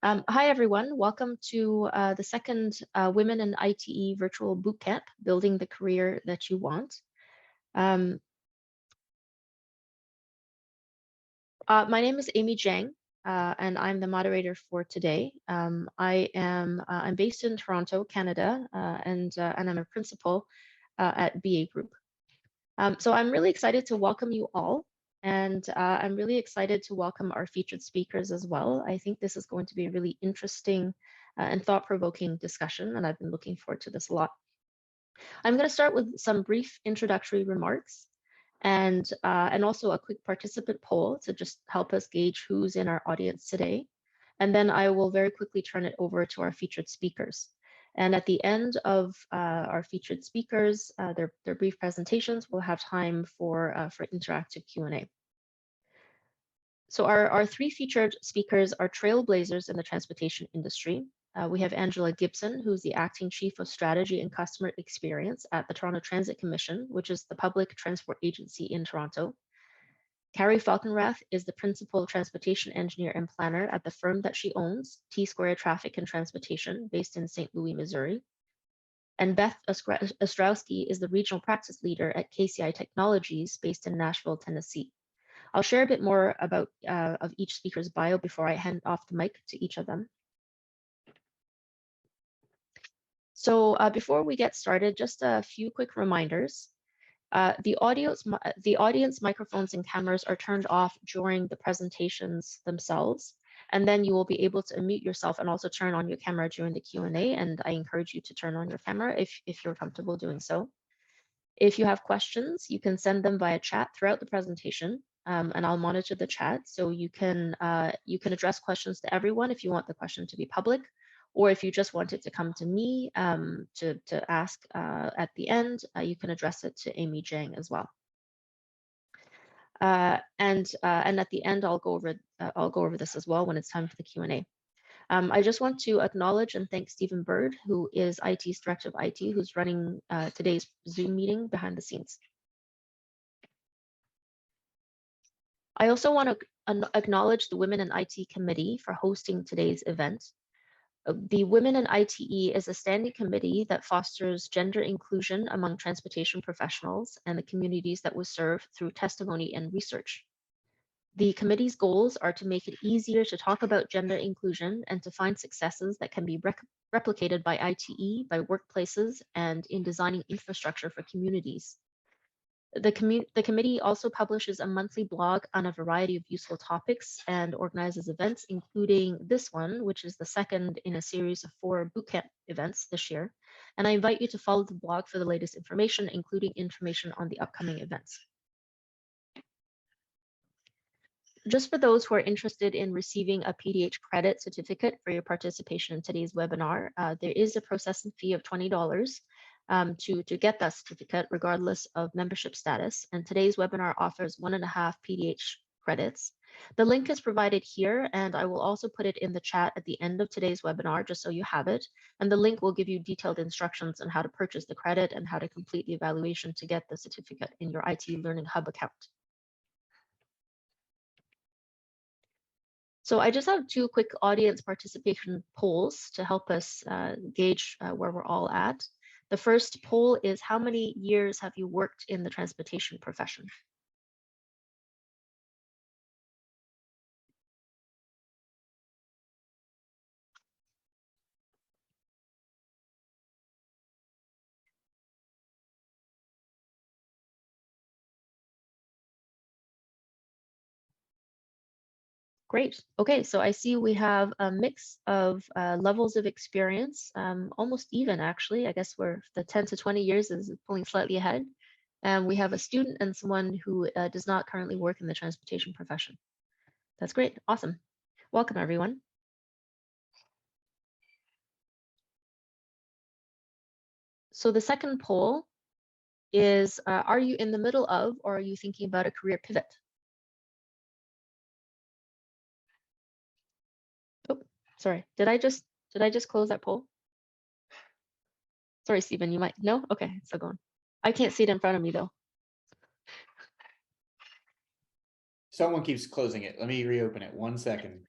Hi, everyone. Welcome to the second Women in ITE virtual bootcamp, Building the Career That You Want. My name is Amy Jiang, and I'm the moderator for today. I'm based in Toronto, Canada, and I'm a principal at BA Group. So I'm really excited to welcome you all. And I'm really excited to welcome our featured speakers as well. I think this is going to be a really interesting and thought-provoking discussion, and I've been looking forward to this a lot. I'm going to start with some brief introductory remarks and also a quick participant poll to just help us gauge who's in our audience today. And then I will very quickly turn it over to our featured speakers. And at the end of our featured speakers, their brief presentations, we'll have time for interactive Q&A. So our three featured speakers are trailblazers in the transportation industry. We have Angela Gibson, who's the Acting Chief of Strategy and Customer Experience at the Toronto Transit Commission, which is the public transport agency in Toronto. Carrie Falkenrath is the Principal Transportation Engineer and Planner at the firm that she owns, T-Square Traffic and Transportation, based in St. Louis, Missouri. And Beth Ostrowski is the Regional Practice Leader at KCI Technologies, based in Nashville, Tennessee. I'll share a bit more about of each speaker's bio before I hand off the mic to each of them. So before we get started, just a few quick reminders. The audience microphones and cameras are turned off during the presentations themselves, and then you will be able to unmute yourself and also turn on your camera during the Q&A, and I encourage you to turn on your camera if you're comfortable doing so. If you have questions, you can send them via chat throughout the presentation, and I'll monitor the chat, so you can address questions to everyone if you want the question to be public, or if you just want it to come to me to ask at the end, you can address it to Amy Jiang as well. And at the end, I'll go over this as well when it's time for the Q&A. I just want to acknowledge and thank Stephen Bird, who is IT's Director of IT, who's running today's Zoom meeting behind the scenes. I also want to acknowledge the Women in IT Committee for hosting today's event. The Women in ITE is a standing committee that fosters gender inclusion among transportation professionals and the communities that we serve through testimony and research. The committee's goals are to make it easier to talk about gender inclusion and to find successes that can be replicated by ITE, by workplaces, and in designing infrastructure for communities. The committee also publishes a monthly blog on a variety of useful topics and organizes events, including this one, which is the second in a series of 4 bootcamp events this year. And I invite you to follow the blog for the latest information, including information on the upcoming events. Just for those who are interested in receiving a PDH credit certificate for your participation in today's webinar, there is a processing fee of $20 to get that certificate regardless of membership status. And today's webinar offers 1.5 PDH credits. The link is provided here, and I will also put it in the chat at the end of today's webinar, just so you have it. And the link will give you detailed instructions on how to purchase the credit and how to complete the evaluation to get the certificate in your IT Learning Hub account. So I just have 2 quick audience participation polls to help us gauge where we're all at. The first poll is, how many years have you worked in the transportation profession? Great. Okay, so I see we have a mix of levels of experience, almost even actually. I guess we're the 10 to 20 years is pulling slightly ahead. And we have a student and someone who does not currently work in the transportation profession. That's great. Awesome. Welcome, everyone. So the second poll is, are you in the middle of, or are you thinking about a career pivot? Oh, sorry. Did I just close that poll? Sorry, Stephen, you might. No? Okay, it's still going. I can't see it in front of me though. Someone keeps closing it. Let me reopen it. 1 second.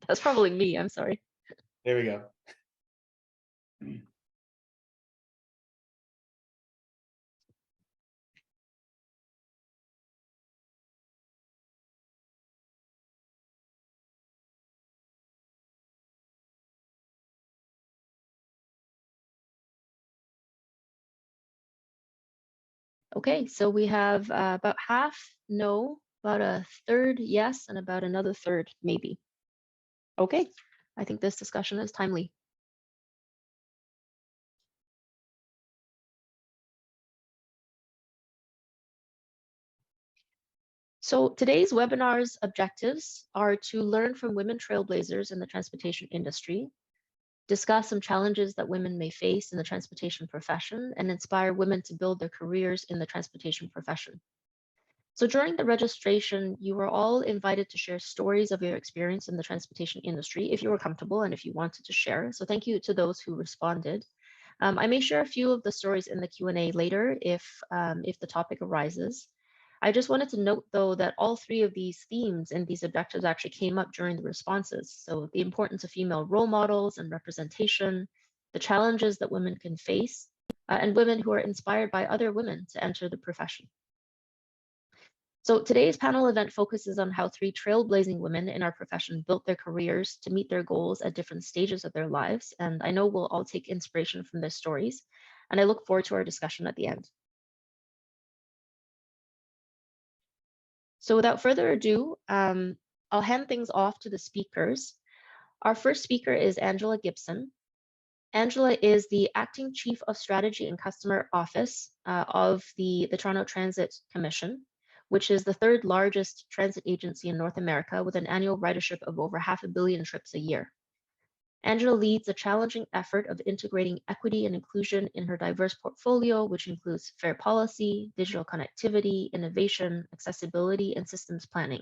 That's probably me. I'm sorry. There we go. Okay, so we have about half no, about a third yes, and about another third maybe. Okay, I think this discussion is timely. So today's webinar's objectives are to learn from women trailblazers in the transportation industry, discuss some challenges that women may face in the transportation profession, and inspire women to build their careers in the transportation profession. So during the registration, you were all invited to share stories of your experience in the transportation industry if you were comfortable and if you wanted to share. So thank you to those who responded. I may share a few of the stories in the Q&A later if the topic arises. I just wanted to note, though, that all three of these themes and these objectives actually came up during the responses. So the importance of female role models and representation, the challenges that women can face, and women who are inspired by other women to enter the profession. So today's panel event focuses on how three trailblazing women in our profession built their careers to meet their goals at different stages of their lives. And I know we'll all take inspiration from their stories. And I look forward to our discussion at the end. So without further ado, I'll hand things off to the speakers. Our first speaker is Angela Gibson. Angela is the Acting Chief of Strategy and Customer Office of the Toronto Transit Commission, which is the third largest transit agency in North America with an annual ridership of over 500 million trips a year. Angela leads a challenging effort of integrating equity and inclusion in her diverse portfolio, which includes fair policy, digital connectivity, innovation, accessibility, and systems planning.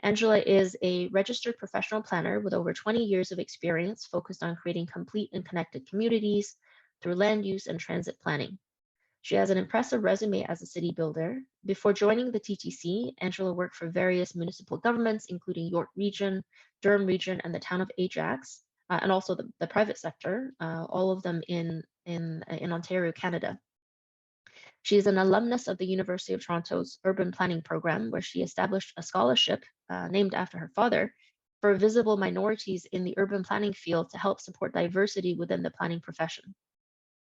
Angela is a registered professional planner with over 20 years of experience focused on creating complete and connected communities through land use and transit planning. She has an impressive resume as a city builder. Before joining the TTC, Angela worked for various municipal governments, including York Region, Durham Region, and the town of Ajax, and also the private sector, all of them in Ontario, Canada. She is an alumnus of the University of Toronto's Urban Planning Program, where she established a scholarship named after her father for visible minorities in the urban planning field to help support diversity within the planning profession.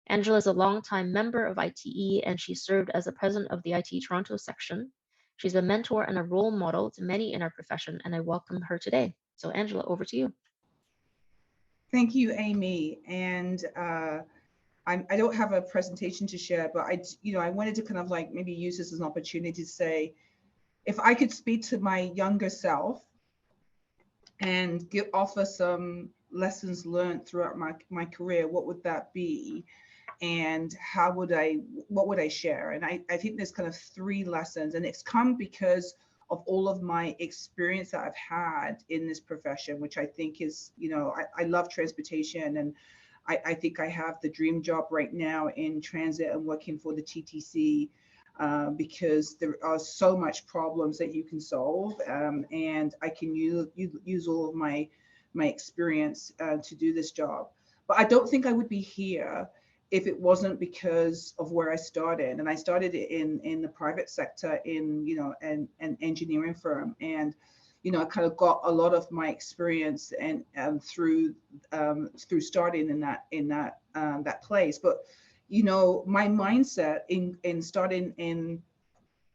Angela is a longtime member of ITE, and she served as the president of the ITE Toronto section. She's a mentor and a role model to many in our profession, and I welcome her today. So Angela, over to you. Thank you, Amy. And I don't have a presentation to share, but I wanted to kind of like maybe use this as an opportunity to say, if I could speak to my younger self and offer some lessons learned throughout my career, what would that be? And what would I share? And I think there's kind of three lessons, and it's come because of all of my experience that I've had in this profession, which I think is, I love transportation, and I think I have the dream job right now in transit and working for the TTC, because there are so much problems that you can solve, and I can use all of my experience to do this job. But I don't think I would be here if it wasn't because of where I started. And I started in the private sector in an engineering firm, and I kind of got a lot of my experience and through starting in that place. But my mindset in starting in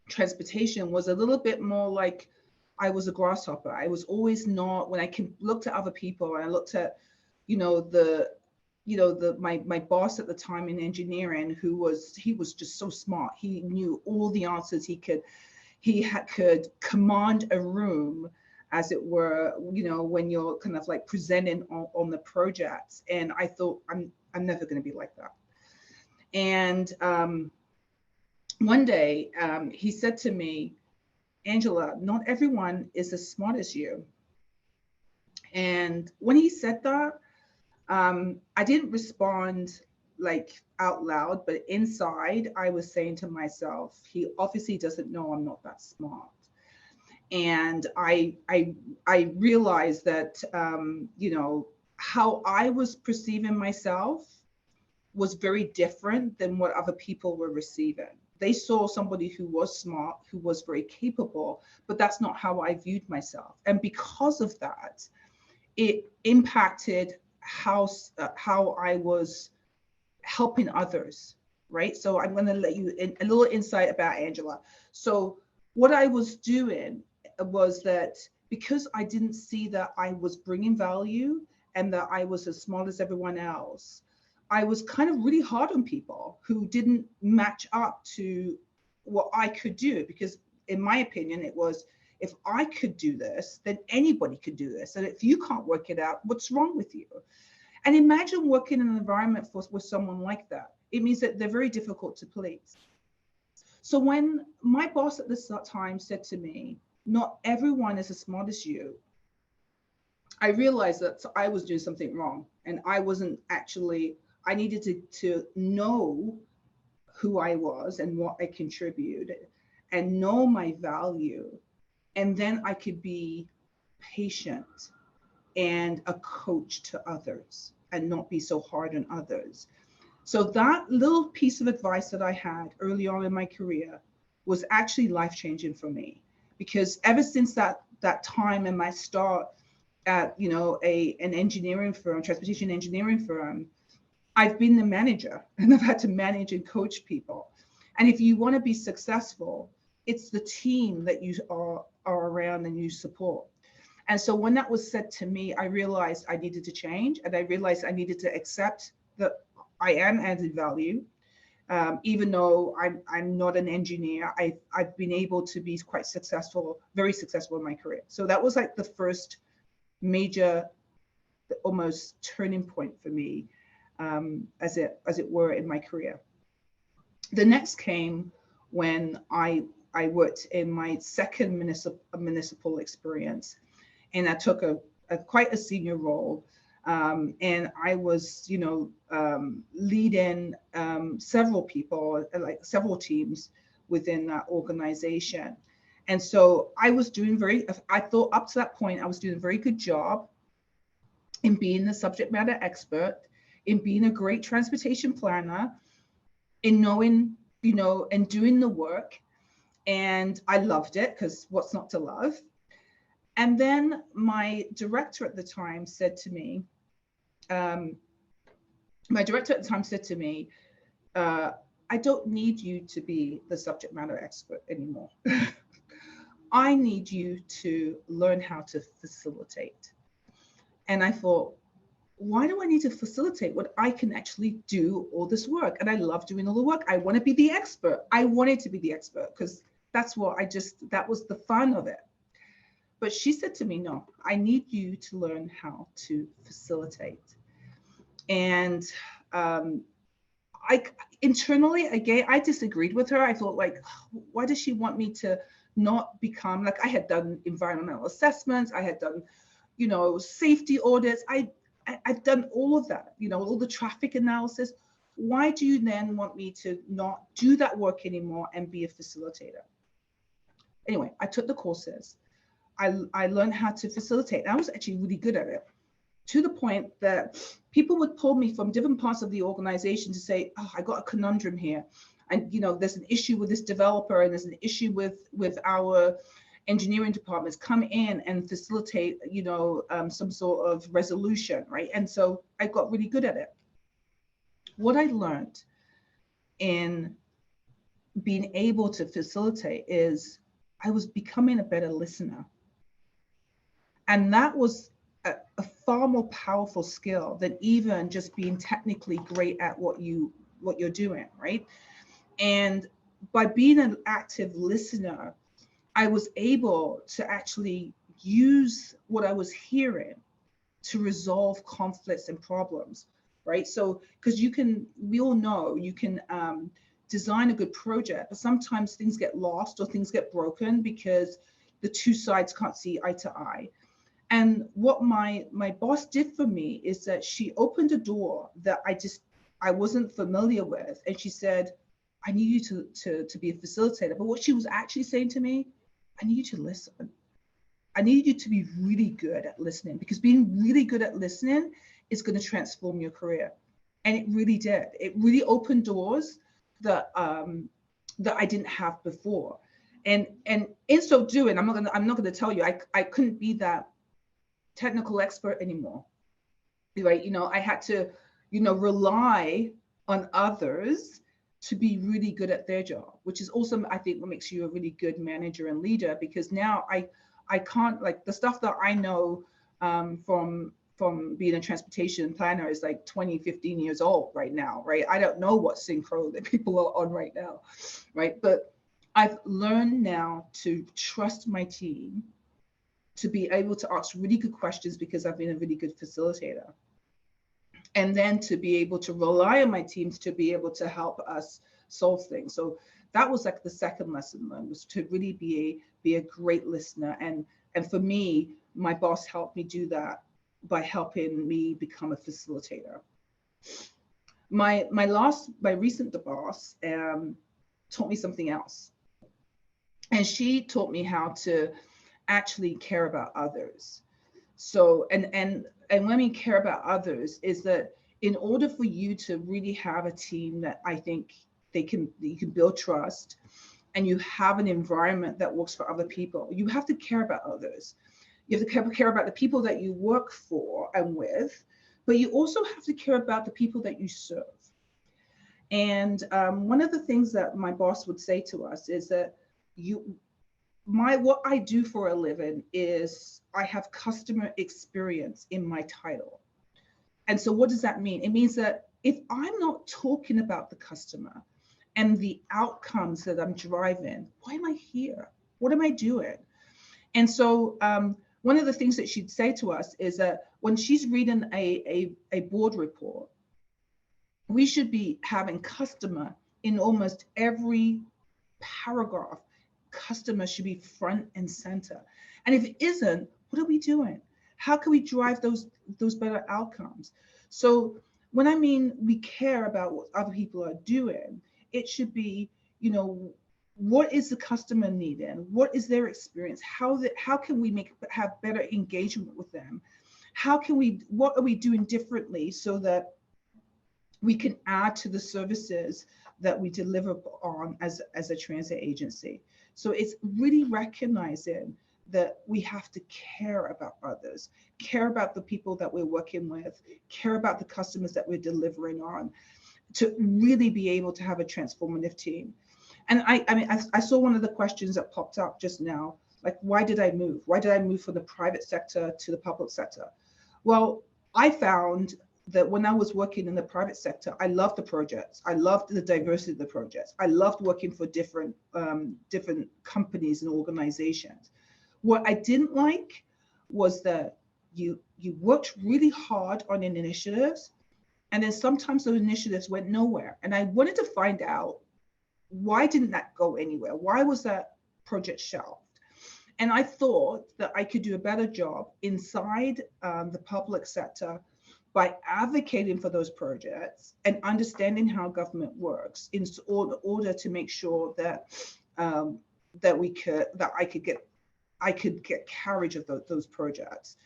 transportation was a little bit more like I was a grasshopper. I was always not, when I looked at other people and I looked at my boss at the time in engineering, he was just so smart. He knew all the answers. Could command a room, as it were, when you're kind of like presenting on the projects. And I thought, I'm never going to be like that. And one day he said to me, Angela, not everyone is as smart as you. And when he said that, I didn't respond like out loud, but inside I was saying to myself, he obviously doesn't know I'm not that smart. And I realized that, how I was perceiving myself was very different than what other people were receiving. They saw somebody who was smart, who was very capable, but that's not how I viewed myself. And because of that, it impacted how I was helping others, right? So I'm going to let you in a little insight about Angela. So what I was doing was that because I didn't see that I was bringing value and that I was as smart as everyone else, I was kind of really hard on people who didn't match up to what I could do. Because in my opinion, it was, if I could do this, then anybody could do this. And if you can't work it out, what's wrong with you? And imagine working in an environment with someone like that. It means that they're very difficult to please. So when my boss at this time said to me, not everyone is as smart as you, I realized that I was doing something wrong. And I wasn't actually, I needed to know who I was and what I contributed and know my value. And then I could be patient and a coach to others and not be so hard on others. So that little piece of advice that I had early on in my career was actually life-changing for me, because ever since that time in my start at an engineering firm, transportation engineering firm, I've been the manager and I've had to manage and coach people. And if you want to be successful, it's the team that you are around and you support. And so when that was said to me, I realized I needed to change, and I realized I needed to accept that I am added value. Even though I'm not an engineer, I've been able to be quite successful, very successful in my career. So that was like the first major, almost turning point for me, as it were, in my career. The next came when I worked in my second municipal experience, and I took a quite a senior role, and I was leading several people, like several teams within that organization. And so I thought up to that point I was doing a very good job in being the subject matter expert, in being a great transportation planner, in knowing, and doing the work. And I loved it, because what's not to love? And then my director at the time said to me, I don't need you to be the subject matter expert anymore. I need you to learn how to facilitate. And I thought, why do I need to facilitate when I can actually do all this work? And I love doing all the work. I want to be the expert. I wanted to be the expert because that was the fun of it. But she said to me, no, I need you to learn how to facilitate. And I internally, again, I disagreed with her. I thought, like, why does she want me to not become, like, I had done environmental assessments, I had done, safety audits. I've done all of that, all the traffic analysis. Why do you then want me to not do that work anymore and be a facilitator? Anyway, I took the courses. I learned how to facilitate. And I was actually really good at it, to the point that people would pull me from different parts of the organization to say, oh, I got a conundrum here. And, there's an issue with this developer, and there's an issue with our engineering departments. Come in and facilitate, some sort of resolution, right? And so I got really good at it. What I learned in being able to facilitate is I was becoming a better listener. And that was a far more powerful skill than even just being technically great at what you're doing, right? And by being an active listener, I was able to actually use what I was hearing to resolve conflicts and problems, right? So, because we all know you can design a good project, but sometimes things get lost or things get broken because the two sides can't see eye to eye. And what my boss did for me is that she opened a door that I wasn't familiar with, and she said, I need you to be a facilitator. But what she was actually saying to me, I need you to listen. I need you to be really good at listening, because being really good at listening is going to transform your career. And it really did. It really opened doors that that I didn't have before. And in so doing, I'm not gonna tell you I couldn't be that technical expert anymore. Right? I had to, rely on others to be really good at their job, which is also, I think, what makes you a really good manager and leader. Because now I can't, like, the stuff that I know from being a transportation planner is like 20, 15 years old right now, right? I don't know what synchro that people are on right now, right? But I've learned now to trust my team, to be able to ask really good questions because I've been a really good facilitator. And then to be able to rely on my teams to be able to help us solve things. So that was like the second lesson learned, was to really be a great listener. And for me, my boss helped me do that by helping me become a facilitator. My recent boss taught me something else. And she taught me how to actually care about others. So, and when we care about others, is that in order for you to really have a team that I think you can build trust, and you have an environment that works for other people, you have to care about others. You have to care about the people that you work for and with, but you also have to care about the people that you serve. And one of the things that my boss would say to us is that what I do for a living is I have customer experience in my title. And so what does that mean? It means that if I'm not talking about the customer and the outcomes that I'm driving, why am I here? What am I doing? And so one of the things that she'd say to us is that when she's reading a board report, we should be having customer in almost every paragraph. Customer should be front and center. And if it isn't, what are we doing? How can we drive those better outcomes? So when I mean we care about what other people are doing, it should be, what is the customer needing? What is their experience? How can we have better engagement with them? What are we doing differently so that we can add to the services that we deliver on as a transit agency? So it's really recognizing that we have to care about others, care about the people that we're working with, care about the customers that we're delivering on, to really be able to have a transformative team. And I saw one of the questions that popped up just now, like, why did I move? Why did I move from the private sector to the public sector? Well, I found that when I was working in the private sector, I loved the projects. I loved the diversity of the projects. I loved working for different companies and organizations. What I didn't like was that you worked really hard on initiatives, and then sometimes those initiatives went nowhere. And I wanted to find out, why didn't that go anywhere? Why was that project shelved? And I thought that I could do a better job inside the public sector by advocating for those projects and understanding how government works in order to make sure that I could get carriage of those projects.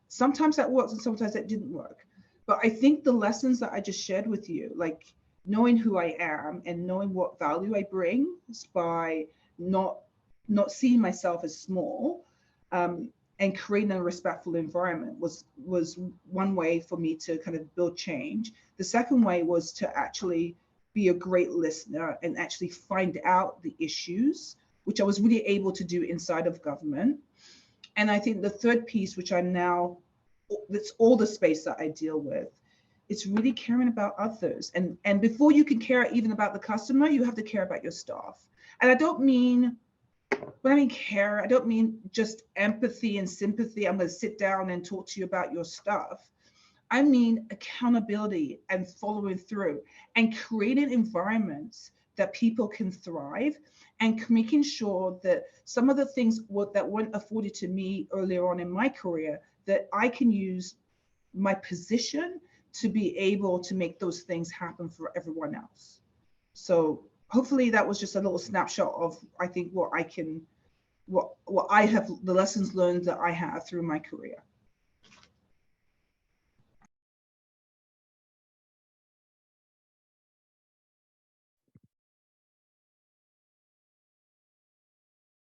Sometimes that works and sometimes that didn't work. But I think the lessons that I just shared with you, like knowing who I am and knowing what value I bring by not seeing myself as small, and creating a respectful environment was one way for me to kind of build change. The second way was to actually be a great listener and actually find out the issues, which I was really able to do inside of government. And I think the third piece, which that's all the space that I deal with, it's really caring about others. And before you can care even about the customer, you have to care about your staff. And I don't mean, when I mean care, I don't mean just empathy and sympathy. I'm going to sit down and talk to you about your stuff. I mean accountability and following through and creating environments that people can thrive, and making sure that some of the things that weren't afforded to me earlier on in my career, that I can use my position to be able to make those things happen for everyone else. So hopefully that was just a little snapshot of, I think, what what I have, the lessons learned that I have through my career.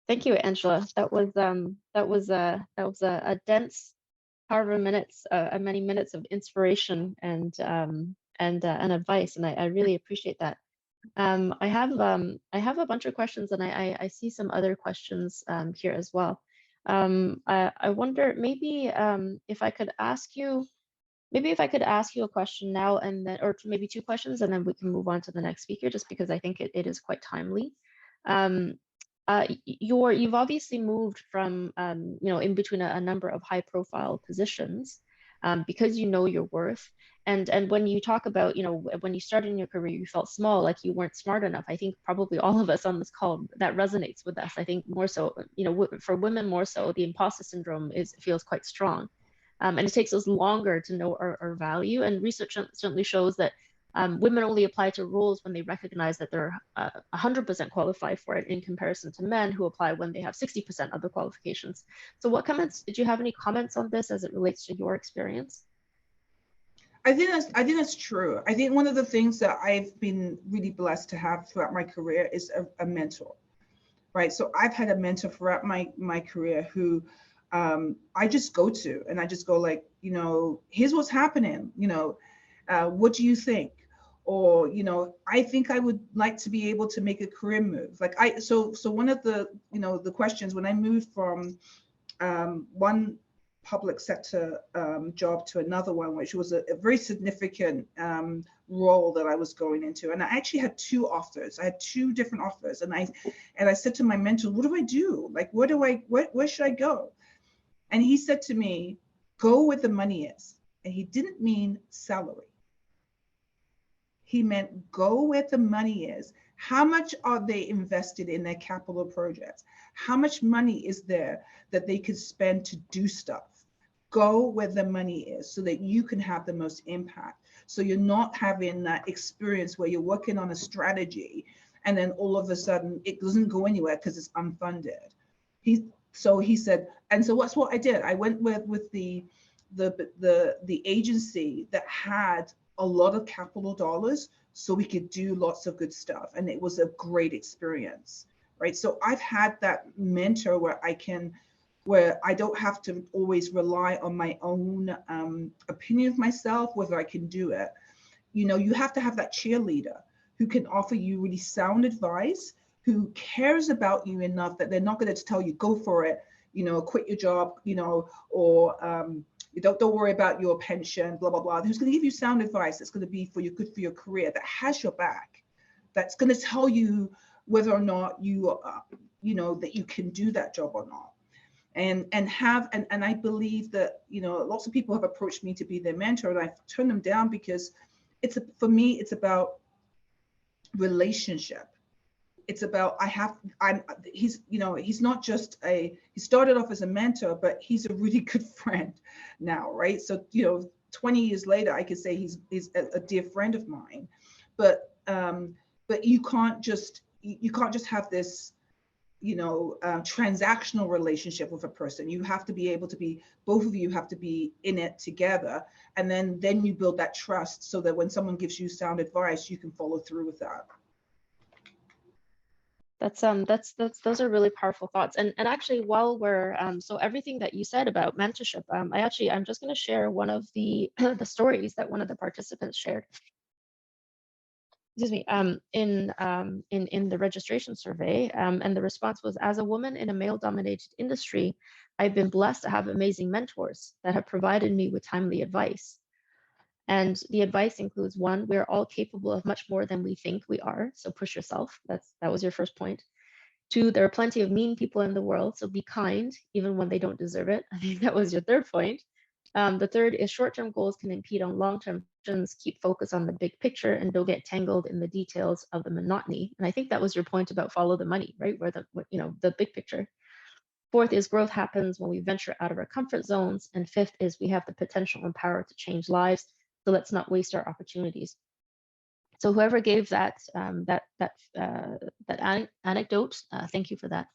Thank you, Angela. That was a dense however minutes, many minutes of inspiration and advice, and I really appreciate that. I have a bunch of questions, and I see some other questions here as well. I wonder maybe if I could ask you. Maybe if I could ask you a question now and then, or maybe two questions, and then we can move on to the next speaker, just because I think it is quite timely. Um, you've obviously moved from, in between a number of high profile positions, because you know your worth. And when you talk about, when you started in your career, you felt small, like you weren't smart enough. I think probably all of us on this call, that resonates with us. I think more so, for women more so, the imposter syndrome feels quite strong. And it takes us longer to know our value. And research certainly shows that women only apply to roles when they recognize that they're 100% qualified for it, in comparison to men who apply when they have 60% of the qualifications. So did you have any comments on this as it relates to your experience? I think that's true. I think one of the things that I've been really blessed to have throughout my career is a mentor, right? So I've had a mentor throughout my career who I just go to, and I just go like, here's what's happening. What do you think? Or I think I would like to be able to make a career move. Like so one of the the questions when I moved from one public sector job to another one, which was a very significant role that I was going into. And I actually had two offers. I had two different offers. And I said to my mentor, what do I do? Like, where should I go? And he said to me, go where the money is. And he didn't mean salary. He meant go where the money is. How much are they invested in their capital projects? How much money is there that they could spend to do stuff? Go where the money is so that you can have the most impact. So you're not having that experience where you're working on a strategy and then all of a sudden it doesn't go anywhere because it's unfunded. So he said, and so that's what I did. I went with the agency that had a lot of capital dollars so we could do lots of good stuff, and it was a great experience, right? So I've had that mentor where I don't have to always rely on my own opinion of myself, whether I can do it. You have to have that cheerleader who can offer you really sound advice, who cares about you enough that they're not going to tell you go for it, quit your job, or don't worry about your pension, blah blah blah. Who's going to give you sound advice that's going to be good for your career, that has your back, that's going to tell you whether or not you that you can do that job or not. And I believe that lots of people have approached me to be their mentor, and I've turned them down because for me it's about relationship. It's about he's not just he started off as a mentor, but he's a really good friend now, right? So 20 years later I could say he's a dear friend of mine. But you can't just have this transactional relationship with a person. You have to be able to be, both of you have to be in it together, and then you build that trust so that when someone gives you sound advice, you can follow through with that. Those are really powerful thoughts. And actually, while we're so everything that you said about mentorship, I'm just going to share one of the the stories that one of the participants shared. Excuse me, in the registration survey, and the response was, as a woman in a male-dominated industry, I've been blessed to have amazing mentors that have provided me with timely advice. And the advice includes: one, we're all capable of much more than we think we are, so push yourself. That was your first point. Two, there are plenty of mean people in the world, so be kind, even when they don't deserve it. I think that was your third point. The third is short-term goals can impede on long-term visions. Keep focus on the big picture and don't get tangled in the details of the monotony. And I think that was your point about follow the money, right? Where the big picture. Fourth is growth happens when we venture out of our comfort zones. And fifth is we have the potential and power to change lives. So let's not waste our opportunities. So whoever gave that anecdote, thank you for that.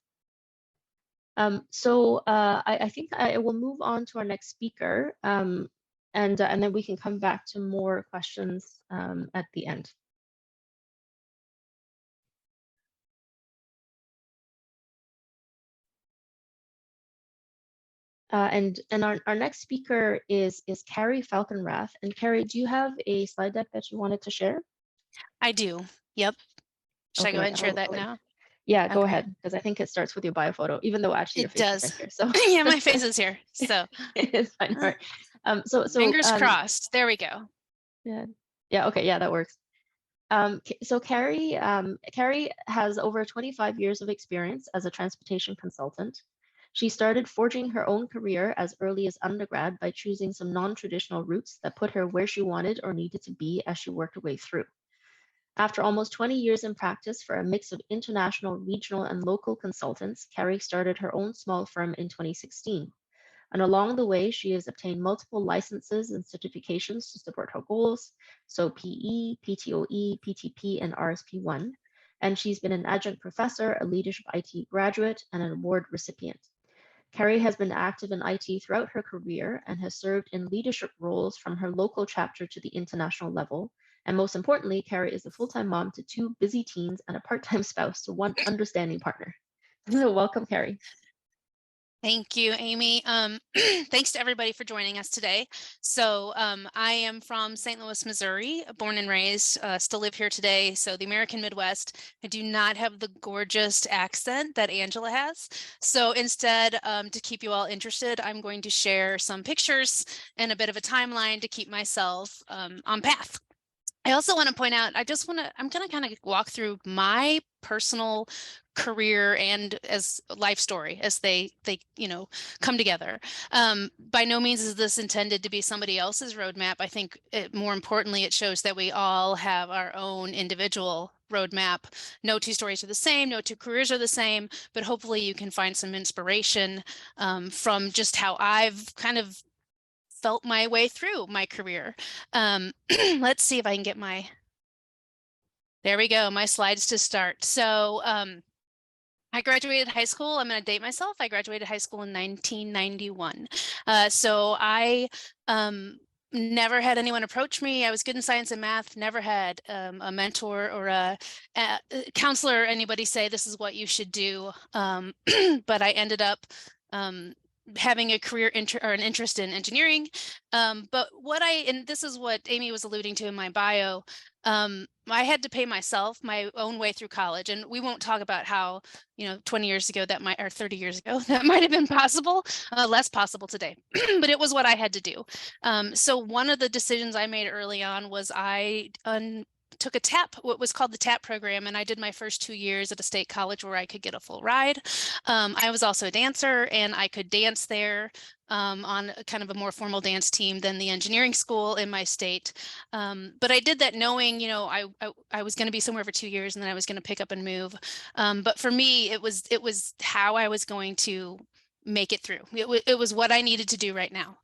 I think I will move on to our next speaker, and then we can come back to more questions at the end. And our next speaker is Carrie Falconrath. And Carrie, do you have a slide deck that you wanted to share? I do. Yep. Should I go ahead and share that now? Yeah, go Okay. ahead, because I think it starts with your bio photo, even though actually your It face is does. right here. So Yeah, my face is here. So it's fine. All right. fingers crossed. There we go. Yeah. Okay. Yeah, that works. So Carrie has over 25 years of experience as a transportation consultant. She started forging her own career as early as undergrad by choosing some non-traditional routes that put her where she wanted or needed to be as she worked her way through. After almost 20 years in practice for a mix of international, regional, and local consultants, Carrie started her own small firm in 2016. And along the way, she has obtained multiple licenses and certifications to support her goals, so PE, PTOE, PTP, and RSP1. And she's been an adjunct professor, a leadership ITE graduate, and an award recipient. Carrie has been active in IT throughout her career and has served in leadership roles from her local chapter to the international level. And most importantly, Carrie is a full-time mom to 2 busy teens and a part-time spouse to 1 understanding partner. So welcome, Carrie. Thank you, Amy. Thanks to everybody for joining us today. So I am from St. Louis, Missouri, born and raised, still live here today. So the American Midwest. I do not have the gorgeous accent that Angela has. So instead, to keep you all interested, I'm going to share some pictures and a bit of a timeline to keep myself on path. I also want to point out, I'm going to kind of walk through my personal career and as life story as they come together. By no means is this intended to be somebody else's roadmap. I think more importantly, it shows that we all have our own individual roadmap. No 2 stories are the same, no 2 careers are the same, but hopefully you can find some inspiration from just how I've kind of felt my way through my career. Let's see if I can get there we go, my slides to start. So I graduated high school. I'm going to date myself. I graduated high school in 1991. So I never had anyone approach me. I was good in science and math, never had a mentor or a counselor or anybody say, this is what you should do. But I ended up having a career or an interest in engineering. But and this is what Amy was alluding to in my bio, I had to pay myself my own way through college. And we won't talk about how, 20 years ago or 30 years ago, that might have been possible, less possible today, but it was what I had to do. So one of the decisions I made early on was I took what was called the TAP program, and I did my first 2 years at a state college where I could get a full ride. I was also a dancer, and I could dance there on kind of a more formal dance team than the engineering school in my state. But I did that knowing, I was going to be somewhere for 2 years and then I was going to pick up and move. But for me, it was how I was going to make it through. It was what I needed to do right now.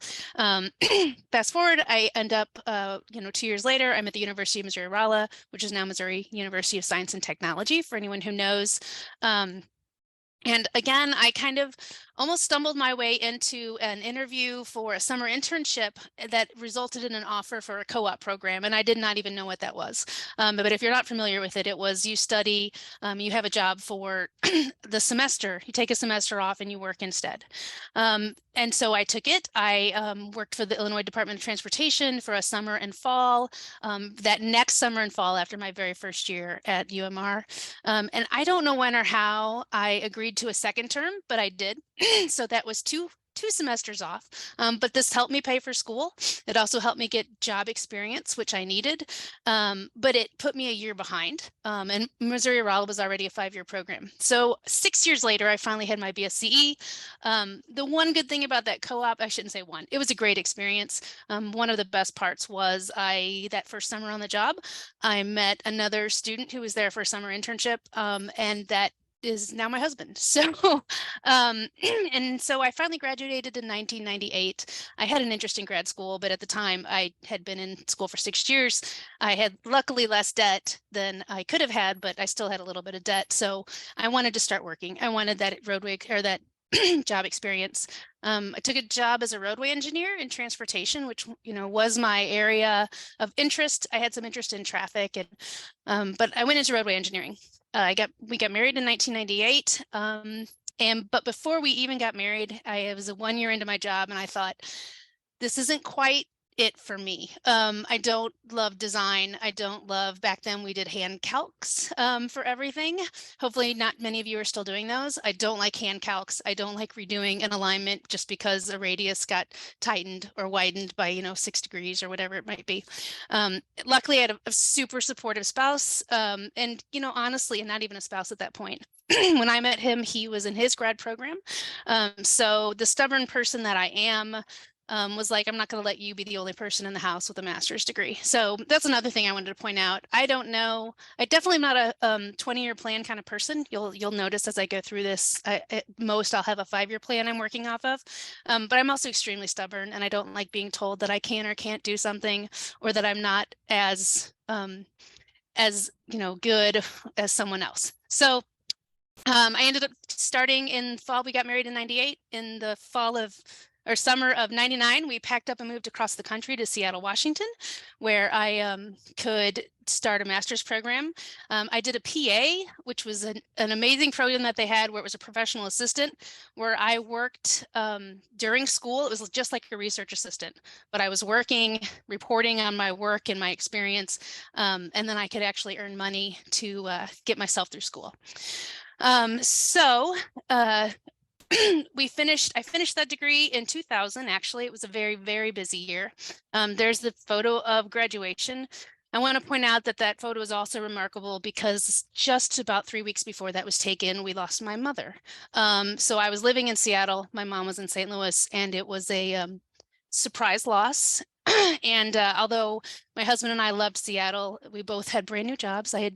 Fast forward, I end up, 2 years later, I'm at the University of Missouri-Rolla, which is now Missouri University of Science and Technology, for anyone who knows. And again, I kind of almost stumbled my way into an interview for a summer internship that resulted in an offer for a co-op program. And I did not even know what that was. But if you're not familiar with it, it was you study, you have a job for the semester, you take a semester off and you work instead. And so I took it. I worked for the Illinois Department of Transportation for a summer and fall, that next summer and fall after my very first year at UMR. And I don't know when or how I agreed to a second term, but I did. So that was two semesters off, but this helped me pay for school. It also helped me get job experience, which I needed, but it put me a year behind, and Missouri-Rolla was already a 5-year program. So 6 years later, I finally had my BSCE. The one good thing about that co-op, I shouldn't say one, it was a great experience. One of the best parts was that first summer on the job, I met another student who was there for a summer internship, and that is now my husband. So, and so I finally graduated in 1998. I had an interest in grad school, but at the time I had been in school for 6 years. I had luckily less debt than I could have had, but I still had a little bit of debt. So I wanted to start working. I wanted that roadway or that job experience. I took a job as a roadway engineer in transportation, which, was my area of interest. I had some interest in traffic, and but I went into roadway engineering. We got married in 1998. But before we even got married, I was 1 year into my job, and I thought, this isn't quite it for me. I don't love design. I don't love, back then we did hand calcs for everything. Hopefully not many of you are still doing those. I don't like hand calcs. I don't like redoing an alignment just because a radius got tightened or widened by, 6 degrees or whatever it might be. Luckily I had a super supportive spouse. And, honestly, and not even a spouse at that point. When I met him, he was in his grad program. So the stubborn person that I am, was like, I'm not going to let you be the only person in the house with a master's degree. So that's another thing I wanted to point out. I don't know. I definitely am not a 20-year plan kind of person. You'll notice as I go through this, at most I'll have a 5-year plan I'm working off of. But I'm also extremely stubborn, and I don't like being told that I can or can't do something, or that I'm not as good as someone else. So I ended up starting in fall. We got married in 98. In the summer of 99, we packed up and moved across the country to Seattle, Washington, where I could start a master's program. I did a PA, which was an amazing program that they had, where it was a professional assistant, where I worked during school. It was just like a research assistant, but I was working, reporting on my work and my experience, and then I could actually earn money to get myself through school. I finished that degree in 2000. Actually, it was a very, very busy year. There's the photo of graduation. I want to point out that photo is also remarkable because just about 3 weeks before that was taken, we lost my mother. So I was living in Seattle. My mom was in St. Louis, and it was a surprise loss. And although my husband and I loved Seattle, we both had brand new jobs. I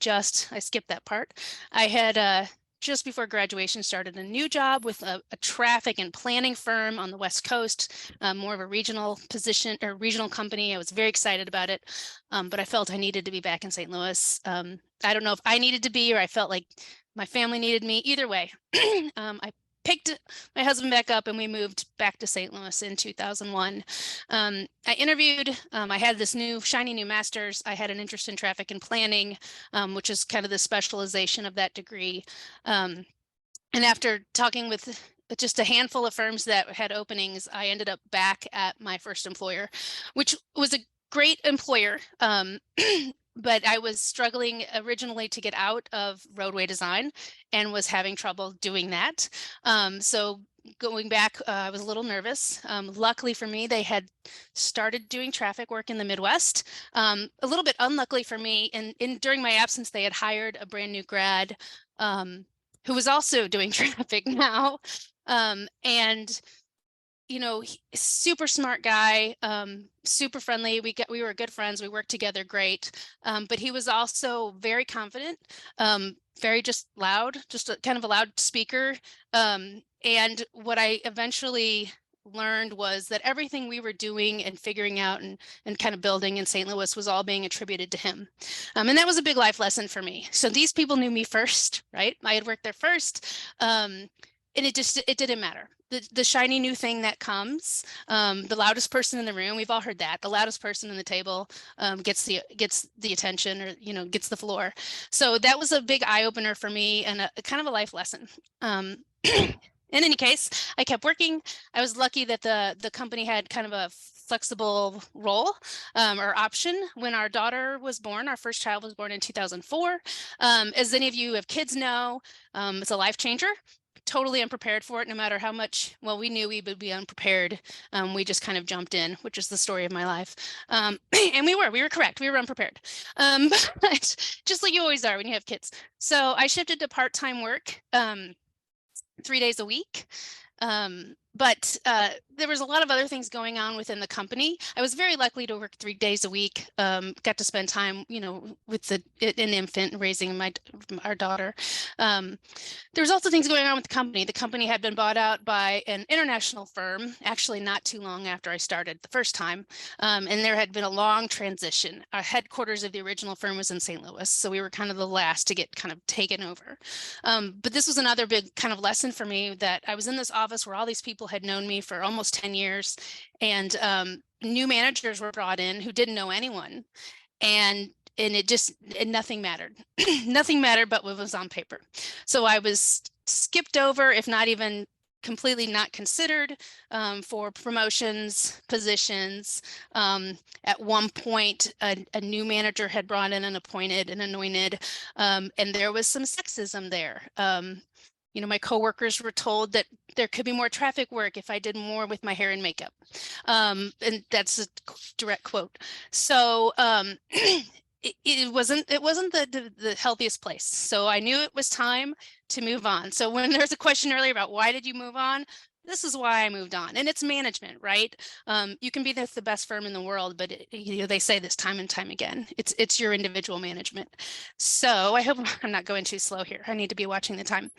skipped that part. I had just before graduation started a new job with a traffic and planning firm on the West Coast, more of a regional position or regional company. I was very excited about it, but I felt I needed to be back in St. Louis. I don't know if I needed to be, or I felt like my family needed me. Either way, I picked my husband back up and we moved back to St. Louis in 2001. I interviewed, I had this shiny new master's. I had an interest in traffic and planning, which is kind of the specialization of that degree. And after talking with just a handful of firms that had openings, I ended up back at my first employer, which was a great employer. But I was struggling originally to get out of roadway design and was having trouble doing that. So going back, I was a little nervous. Luckily for me, they had started doing traffic work in the Midwest. A little bit unluckily for me, and during my absence, they had hired a brand new grad who was also doing traffic now. And super smart guy, super friendly. We were good friends. We worked together great. But he was also very confident, very just loud, just a kind of a loud speaker. And what I eventually learned was that everything we were doing and figuring out and kind of building in St. Louis was all being attributed to him. And that was a big life lesson for me. So these people knew me first, right? I had worked there first. And it didn't matter. The shiny new thing that comes, the loudest person in the room, we've all heard that. The loudest person in the table gets the attention, or gets the floor. So that was a big eye opener for me, and a kind of a life lesson. In any case, I kept working. I was lucky that the company had kind of a flexible role or option. When our daughter was born, our first child was born in 2004. As any of you who have kids know, it's a life changer. Totally unprepared for it, no matter how much, well, we knew we would be unprepared. We just kind of jumped in, which is the story of my life. And we were correct. We were unprepared. But just like you always are when you have kids. So I shifted to part-time work, 3 days a week. but there was a lot of other things going on within the company. I was very lucky to work 3 days a week. Got to spend time, with an infant, raising our daughter. There was also things going on with the company. The company had been bought out by an international firm, actually not too long after I started the first time. And there had been a long transition. Our headquarters of the original firm was in St. Louis, so we were kind of the last to get kind of taken over. But this was another big kind of lesson for me, that I was in this office where all these people had known me for almost 10 years, and new managers were brought in who didn't know anyone. And nothing mattered. Nothing mattered but what was on paper. So I was skipped over, if not even completely not considered, for promotions, positions. At one point, a new manager had brought in and appointed and anointed, and there was some sexism there. My coworkers were told that there could be more traffic work if I did more with my hair and makeup. And that's a direct quote. So it wasn't the healthiest place. So I knew it was time to move on. So when there was a question earlier about why did you move on, this is why I moved on. And it's management, right? You can be the best firm in the world, but they say this time and time again. It's your individual management. So I hope I'm not going too slow here. I need to be watching the time.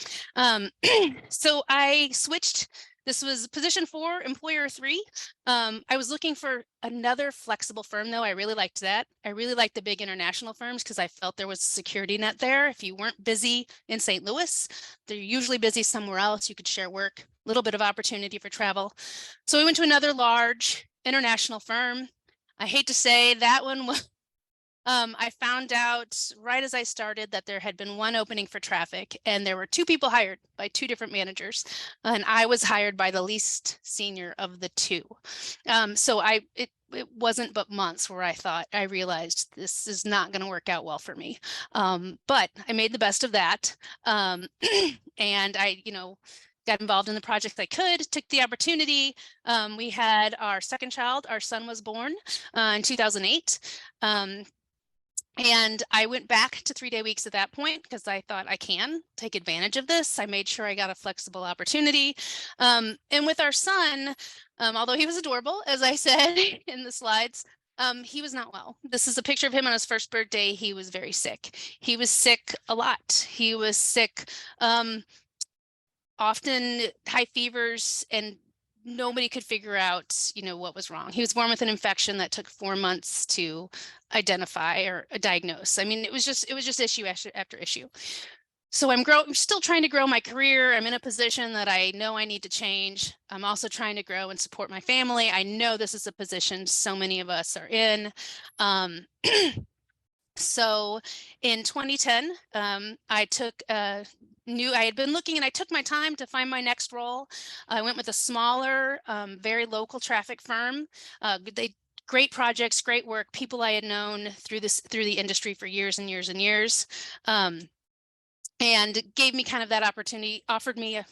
So I switched. This was position 4, employer 3. I was looking for another flexible firm, though. I really liked that. I really liked the big international firms because I felt there was a security net there. If you weren't busy in St. Louis, they're usually busy somewhere else. You could share work, a little bit of opportunity for travel. So we went to another large international firm. I hate to say that one was I found out right as I started that there had been one opening for traffic, and there were 2 people hired by 2 different managers, and I was hired by the least senior of the 2. So it wasn't but months where I realized this is not going to work out well for me. But I made the best of that, and I got involved in the project I could, took the opportunity. We had our second child. Our son was born in 2008. And I went back to 3-day weeks at that point because I thought I can take advantage of this. I made sure I got a flexible opportunity. And with our son, although he was adorable, as I said in the slides, he was not well. This is a picture of him on his first birthday. He was very sick. He was sick a lot. He was sick, often high fevers, and nobody could figure out, what was wrong. He was born with an infection that took 4 months to identify or diagnose. I mean, it was just issue after issue. So I'm still trying to grow my career. I'm in a position that I know I need to change. I'm also trying to grow and support my family. I know this is a position so many of us are in. So in 2010, I had been looking, and I took my time to find my next role. I went with a smaller, very local traffic firm. Great projects, great work, people I had known through the industry for years and years and years. And gave me kind of that opportunity,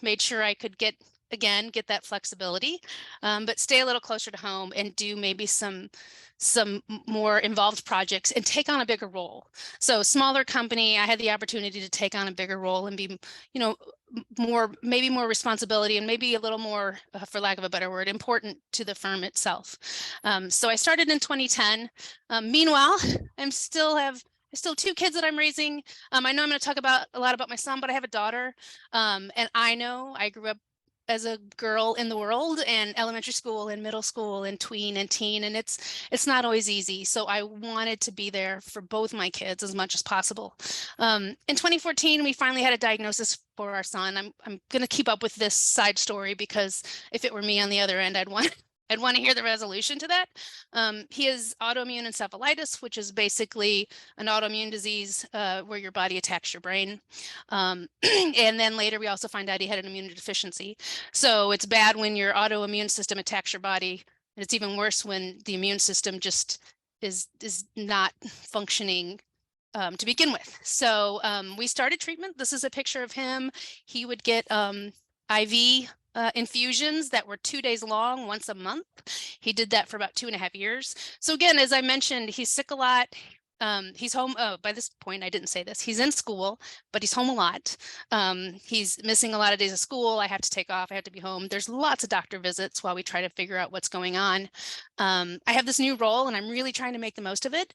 made sure I could get that flexibility, but stay a little closer to home and do maybe some more involved projects and take on a bigger role. So smaller company, I had the opportunity to take on a bigger role and be, more responsibility and maybe a little more, for lack of a better word, important to the firm itself. So I started in 2010. Meanwhile, I still have 2 kids that I'm raising. I know I'm going to talk a lot about my son, but I have a daughter. And I know I grew up as a girl in the world, and elementary school and middle school and tween and teen, and it's not always easy. So I wanted to be there for both my kids as much as possible. In 2014, we finally had a diagnosis for our son. I'm going to keep up with this side story because if it were me on the other end, I'd want to hear the resolution to that. He has autoimmune encephalitis, which is basically an autoimmune disease where your body attacks your brain. And then later we also find out he had an immunodeficiency. So it's bad when your autoimmune system attacks your body. And it's even worse when the immune system just is not functioning to begin with. So we started treatment. This is a picture of him. He would get IV infusions that were 2 days long once a month. He did that for about 2.5 years. So again, as I mentioned, he's sick a lot. He's home. Oh, by this point, I didn't say this. He's in school, but he's home a lot. He's missing a lot of days of school. I have to take off. I have to be home. There's lots of doctor visits while we try to figure out what's going on. I have this new role and I'm really trying to make the most of it.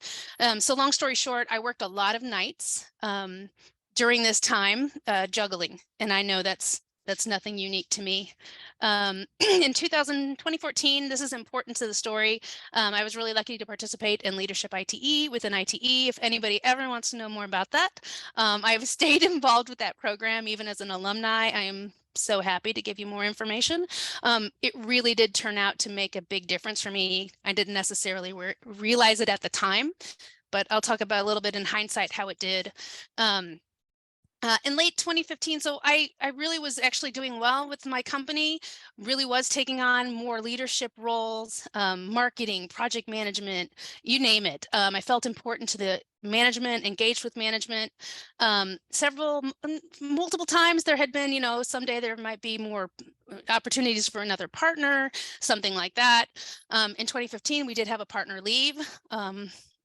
So long story short, I worked a lot of nights during this time, juggling. And I know that's nothing unique to me. In 2014, this is important to the story. I was really lucky to participate in Leadership ITE within ITE. If anybody ever wants to know more about that, I've stayed involved with that program even as an alumni. I am so happy to give you more information. It really did turn out to make a big difference for me. I didn't necessarily realize it at the time, but I'll talk about a little bit in hindsight how it did. In late 2015, so I really was actually doing well with my company, really was taking on more leadership roles, marketing, project management, you name it. I felt important to the management, engaged with management. Multiple times there had been, someday there might be more opportunities for another partner, something like that. In 2015, we did have a partner leave.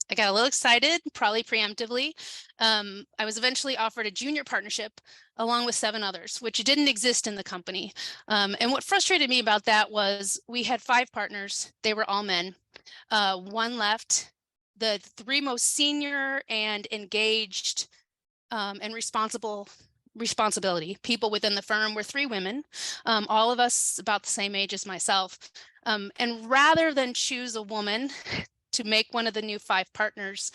I got a little excited, probably preemptively. I was eventually offered a junior partnership along with 7 others, which didn't exist in the company. And what frustrated me about that was we had 5 partners. They were all men. 1 left. The 3 most senior and engaged and responsibility people within the firm were 3 women, all of us about the same age as myself. And rather than choose a woman to make one of the new 5 partners,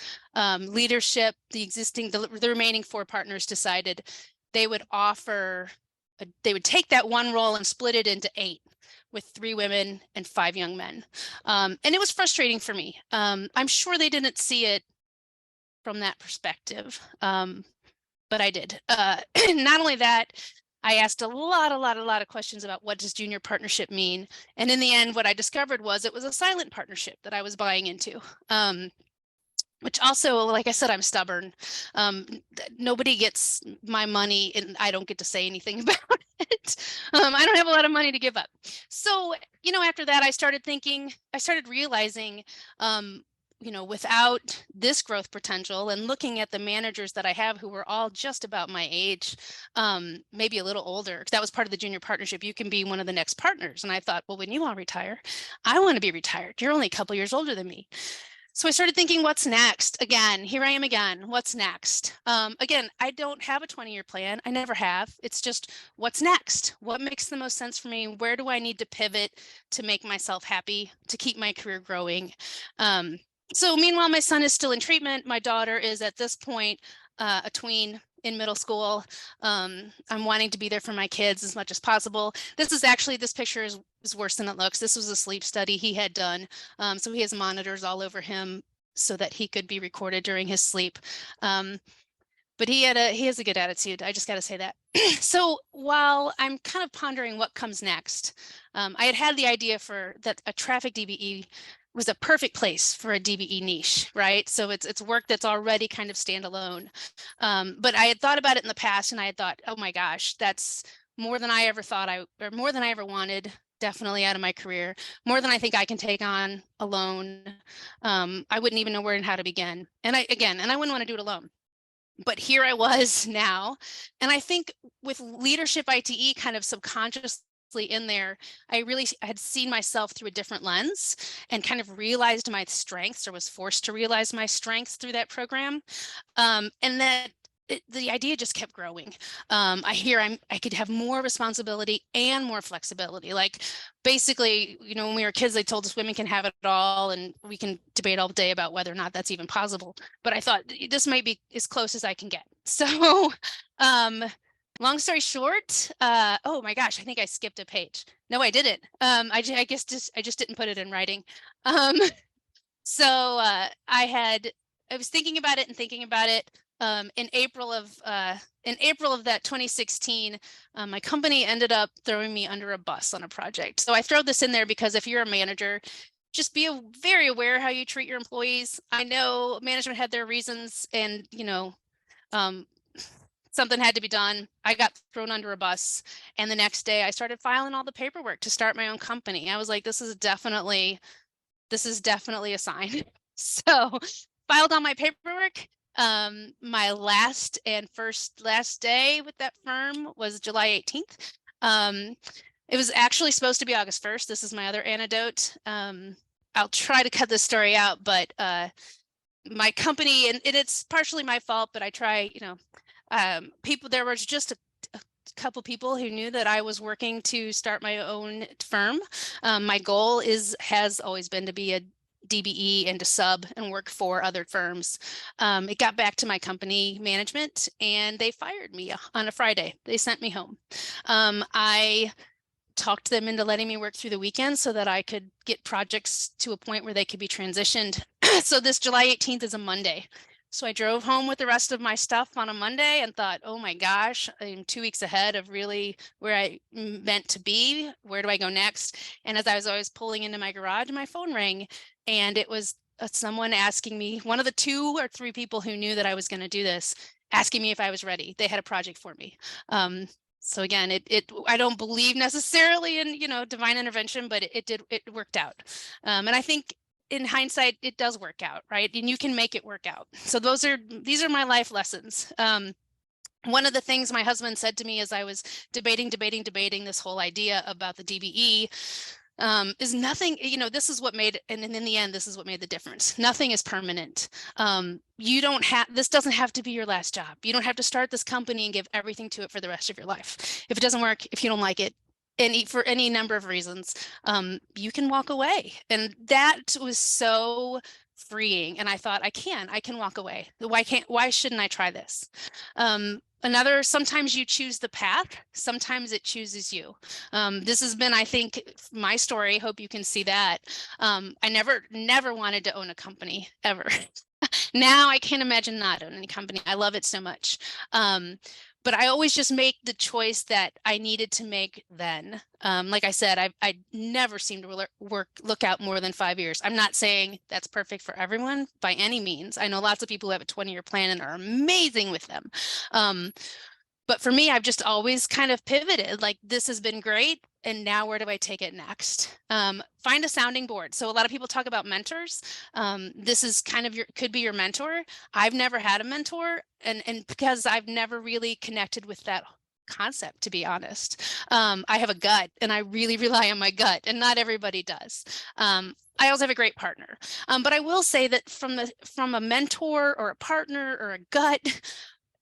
leadership, the remaining 4 partners decided they would they would take that 1 role and split it into 8 with 3 women and 5 young men. And it was frustrating for me. I'm sure they didn't see it from that perspective, but I did. Not only that, I asked a lot of questions about what does junior partnership mean? And in the end, what I discovered was it was a silent partnership that I was buying into. Which also, like I said, I'm stubborn. Nobody gets my money and I don't get to say anything about it. I don't have a lot of money to give up. So, after that, I started realizing, without this growth potential and looking at the managers that I have who were all just about my age, maybe a little older, that was part of the junior partnership. You can be one of the next partners. And I thought, well, when you all retire, I want to be retired. You're only a couple years older than me. So I started thinking, what's next? Again, here I am again. What's next? Again, I don't have a 20-year plan. I never have. It's just what's next? What makes the most sense for me? Where do I need to pivot to make myself happy, to keep my career growing? So meanwhile, my son is still in treatment. My daughter is at this point a tween in middle school. I'm wanting to be there for my kids as much as possible. This picture is worse than it looks. This was a sleep study he had done. So he has monitors all over him so that he could be recorded during his sleep. But he has a good attitude. I just got to say that. So while I'm kind of pondering what comes next, I had the idea that a traffic DBE was a perfect place for a DBE niche, right? So it's work that's already kind of standalone. But I had thought about it in the past and I had thought, oh my gosh, that's more than I ever thought or more than I ever wanted, definitely out of my career, more than I think I can take on alone. I wouldn't even know where and how to begin. And I wouldn't want to do it alone. But here I was now. And I think with Leadership ITE kind of subconsciously in there, I had seen myself through a different lens and kind of realized my strengths, or was forced to realize my strengths through that program. And that the idea just kept growing. I could have more responsibility and more flexibility. Like basically, when we were kids, they told us women can have it all, and we can debate all day about whether or not that's even possible. But I thought this might be as close as I can get. So, long story short, oh my gosh, I think I skipped a page. No, I didn't. I just didn't put it in writing. So I was thinking about it and thinking about it. In April of that 2016, my company ended up throwing me under a bus on a project. So I throw this in there because if you're a manager, just be very aware how you treat your employees. I know management had their reasons, and something had to be done. I got thrown under a bus, and the next day I started filing all the paperwork to start my own company. I was like, this is definitely a sign. So filed all my paperwork. My last day with that firm was July 18th. It was actually supposed to be August 1st. This is my other anecdote. I'll try to cut this story out, but my company, and it's partially my fault, but I try, there was just a couple people who knew that I was working to start my own firm. My goal has always been to be a DBE and to sub and work for other firms. It got back to my company management and they fired me on a Friday. They sent me home. I talked them into letting me work through the weekend so that I could get projects to a point where they could be transitioned. So this July 18th is a Monday. So I drove home with the rest of my stuff on a Monday and thought, oh my gosh, I'm 2 weeks ahead of really where I meant to be. Where do I go next? And as I was always pulling into my garage, my phone rang and it was someone asking me, one of the 2 or 3 people who knew that I was going to do this, asking me if I was ready. They had a project for me. So again, I don't believe necessarily in, divine intervention, but it worked out. And I think in hindsight, it does work out, right? And you can make it work out. So these are my life lessons. One of the things my husband said to me as I was debating this whole idea about the DBE is nothing, this is what made, and in the end, this is what made the difference. Nothing is permanent. This doesn't have to be your last job. You don't have to start this company and give everything to it for the rest of your life. If it doesn't work, if you don't like it, for any number of reasons, you can walk away. And that was so freeing. And I thought, I can walk away. Why shouldn't I try this? Sometimes you choose the path, sometimes it chooses you. This has been, I think, my story. Hope you can see that. I never wanted to own a company ever. Now I can't imagine not owning a company. I love it so much. But I always just make the choice that I needed to make then. Like I said, I never seem to look out more than 5 years. I'm not saying that's perfect for everyone by any means. I know lots of people who have a 20-year plan and are amazing with them. But for me, I've just always kind of pivoted, like this has been great. And now where do I take it next? Find a sounding board. So a lot of people talk about mentors. This is kind of could be your mentor. I've never had a mentor and because I've never really connected with that concept, to be honest. I have a gut and I really rely on my gut and not everybody does. I also have a great partner. But I will say that from a mentor or a partner or a gut,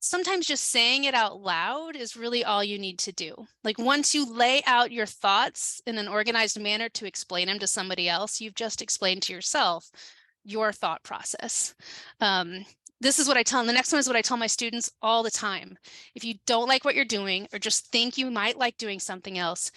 sometimes just saying it out loud is really all you need to do. Like once you lay out your thoughts in an organized manner to explain them to somebody else, you've just explained to yourself your thought process. This is what I tell, and the next one is what I tell my students all the time. If you don't like what you're doing or just think you might like doing something else,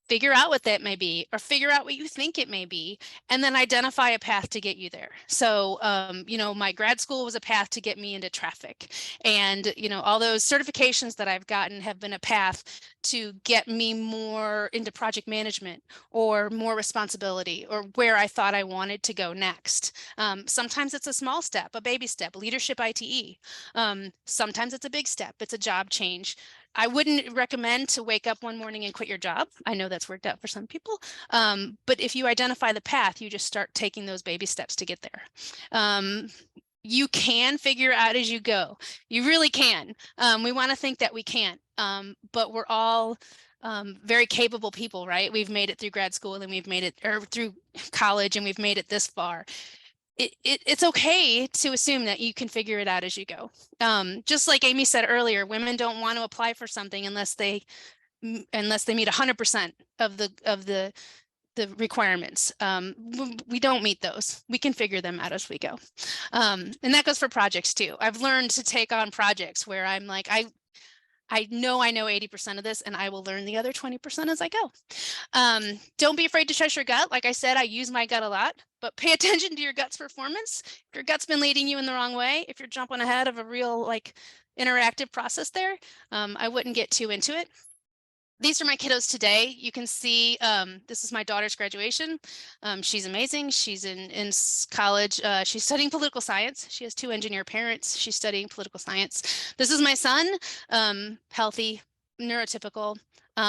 figure out what that may be, or figure out what you think it may be, and then identify a path to get you there. So, my grad school was a path to get me into traffic. And, all those certifications that I've gotten have been a path to get me more into project management or more responsibility or where I thought I wanted to go next. Sometimes it's a small step, a baby step, leadership ITE. Sometimes it's a big step, it's a job change. I wouldn't recommend to wake up one morning and quit your job. I know that's worked out for some people. But if you identify the path, you just start taking those baby steps to get there. You can figure out as you go. You really can. We want to think that we can't, but we're all very capable people, right? We've made it through grad school and we've made it, or through college, and we've made it this far. It's okay to assume that you can figure it out as you go. Just like Amy said earlier, women don't want to apply for something unless they meet 100% of the requirements. We don't meet those. We can figure them out as we go. And that goes for projects too. I've learned to take on projects where I'm like, I know 80% of this and I will learn the other 20% as I go. Don't be afraid to trust your gut. Like I said, I use my gut a lot, but pay attention to your gut's performance. If your gut's been leading you in the wrong way, if you're jumping ahead of a real interactive process there, I wouldn't get too into it. These are my kiddos today. You can see this is my daughter's graduation. She's amazing. She's in college. She's studying political science. She has 2 engineer parents. She's studying political science. This is my son, healthy, neurotypical.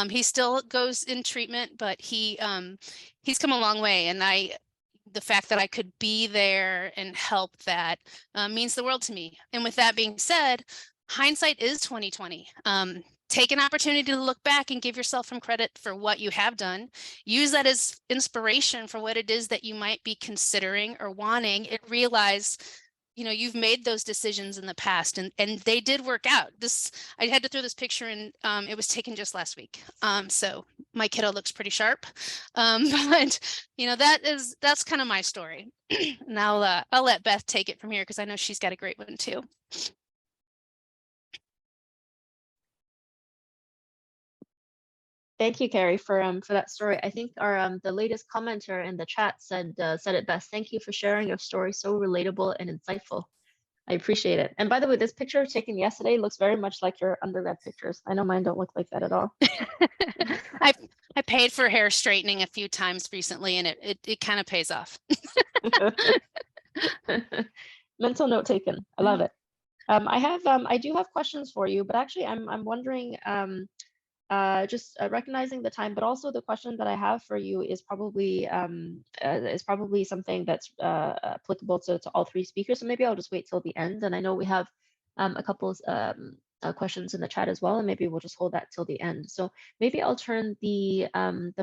He still goes in treatment, but he's come a long way. And the fact that I could be there and help that means the world to me. And with that being said, hindsight is 2020. Take an opportunity to look back and give yourself some credit for what you have done. Use that as inspiration for what it is that you might be considering or wanting, and realize, you've made those decisions in the past, and they did work out. I had to throw this picture in. It was taken just last week. So my kiddo looks pretty sharp. But that's kind of my story. Now I'll let Beth take it from here, because I know she's got a great one too. Thank you, Carrie, for that story. I think our the latest commenter in the chat said it best. Thank you for sharing your story, so relatable and insightful. I appreciate it. And by the way, this picture taken yesterday looks very much like your undergrad pictures. I know mine don't look like that at all. I paid for hair straightening a few times recently, and it kind of pays off. Mental note taken. I love it. I do have questions for you, but actually I'm wondering, just recognizing the time, but also the question that I have for you is probably something that's applicable to all three speakers. So maybe I'll just wait till the end. And I know we have a couple of questions in the chat as well, and maybe we'll just hold that till the end. So maybe I'll turn the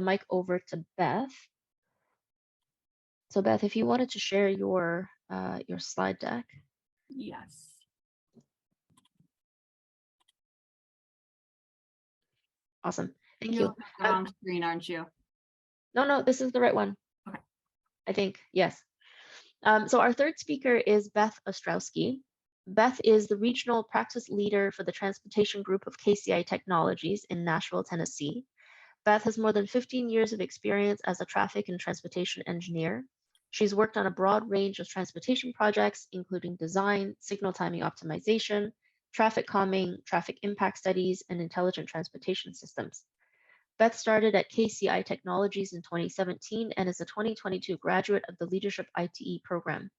mic over to Beth. So Beth, if you wanted to share your slide deck. Yes. Awesome. Thank You're you. the wrong screen, aren't you? No, this is the right one. Okay. I think, yes. So our third speaker is Beth Ostrowski. Beth is the regional practice leader for the transportation group of KCI Technologies in Nashville, Tennessee. Beth has more than 15 years of experience as a traffic and transportation engineer. She's worked on a broad range of transportation projects, including design, signal timing optimization, traffic calming, traffic impact studies, and intelligent transportation systems. Beth started at KCI Technologies in 2017 and is a 2022 graduate of the Leadership ITE program.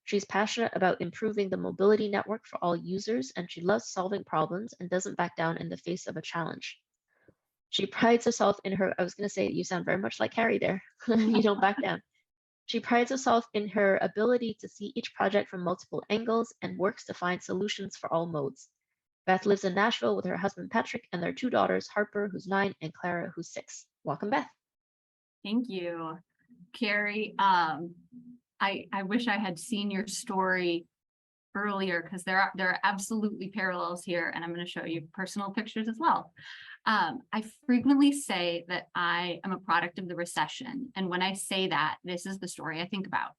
She's passionate about improving the mobility network for all users, and she loves solving problems and doesn't back down in the face of a challenge. She prides herself in her, I was going to say, you sound very much like Carrie there. You don't back down. She prides herself in her ability to see each project from multiple angles and works to find solutions for all modes. Beth lives in Nashville with her husband, Patrick, and their two daughters, Harper, who's 9, and Clara, who's 6. Welcome, Beth. Thank you, Carrie. I wish I had seen your story earlier, because there are absolutely parallels here, and I'm going to show you personal pictures as well. I frequently say that I am a product of the recession, and when I say that, this is the story I think about.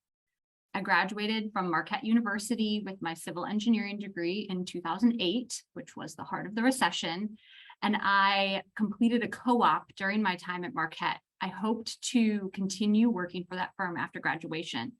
I graduated from Marquette University with my civil engineering degree in 2008, which was the heart of the recession, and I completed a co-op during my time at Marquette. I hoped to continue working for that firm after graduation.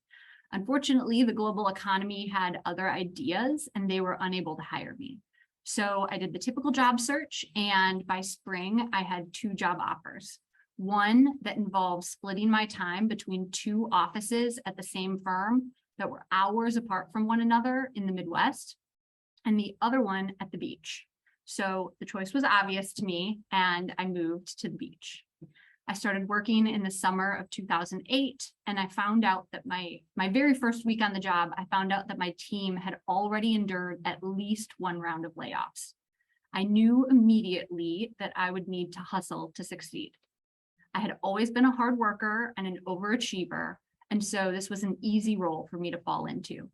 Unfortunately, the global economy had other ideas, and they were unable to hire me. So I did the typical job search, and by spring, I had 2 job offers. One that involved splitting my time between 2 offices at the same firm that were hours apart from one another in the Midwest, and the other one at the beach. So the choice was obvious to me, and I moved to the beach. I started working in the summer of 2008, and I found out that my very first week on the job, I found out that my team had already endured at least 1 round of layoffs. I knew immediately that I would need to hustle to succeed. I had always been a hard worker and an overachiever, and so this was an easy role for me to fall into.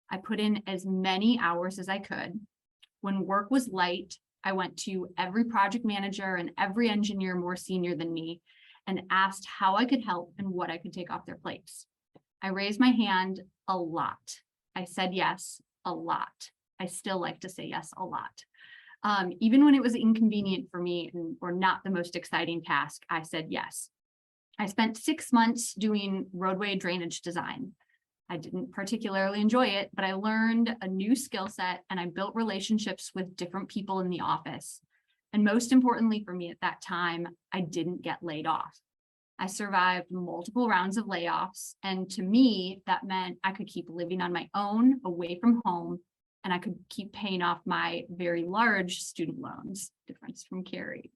I put in as many hours as I could. When work was light, I went to every project manager and every engineer more senior than me and asked how I could help and what I could take off their plates. I raised my hand a lot. I said yes a lot. I still like to say yes a lot. Even when it was inconvenient for me or not the most exciting task, I said yes. I spent 6 months doing roadway drainage design. I didn't particularly enjoy it, but I learned a new skill set and I built relationships with different people in the office. And most importantly for me at that time, I didn't get laid off. I survived multiple rounds of layoffs. And to me, that meant I could keep living on my own, away from home, and I could keep paying off my very large student loans, difference from Carrie.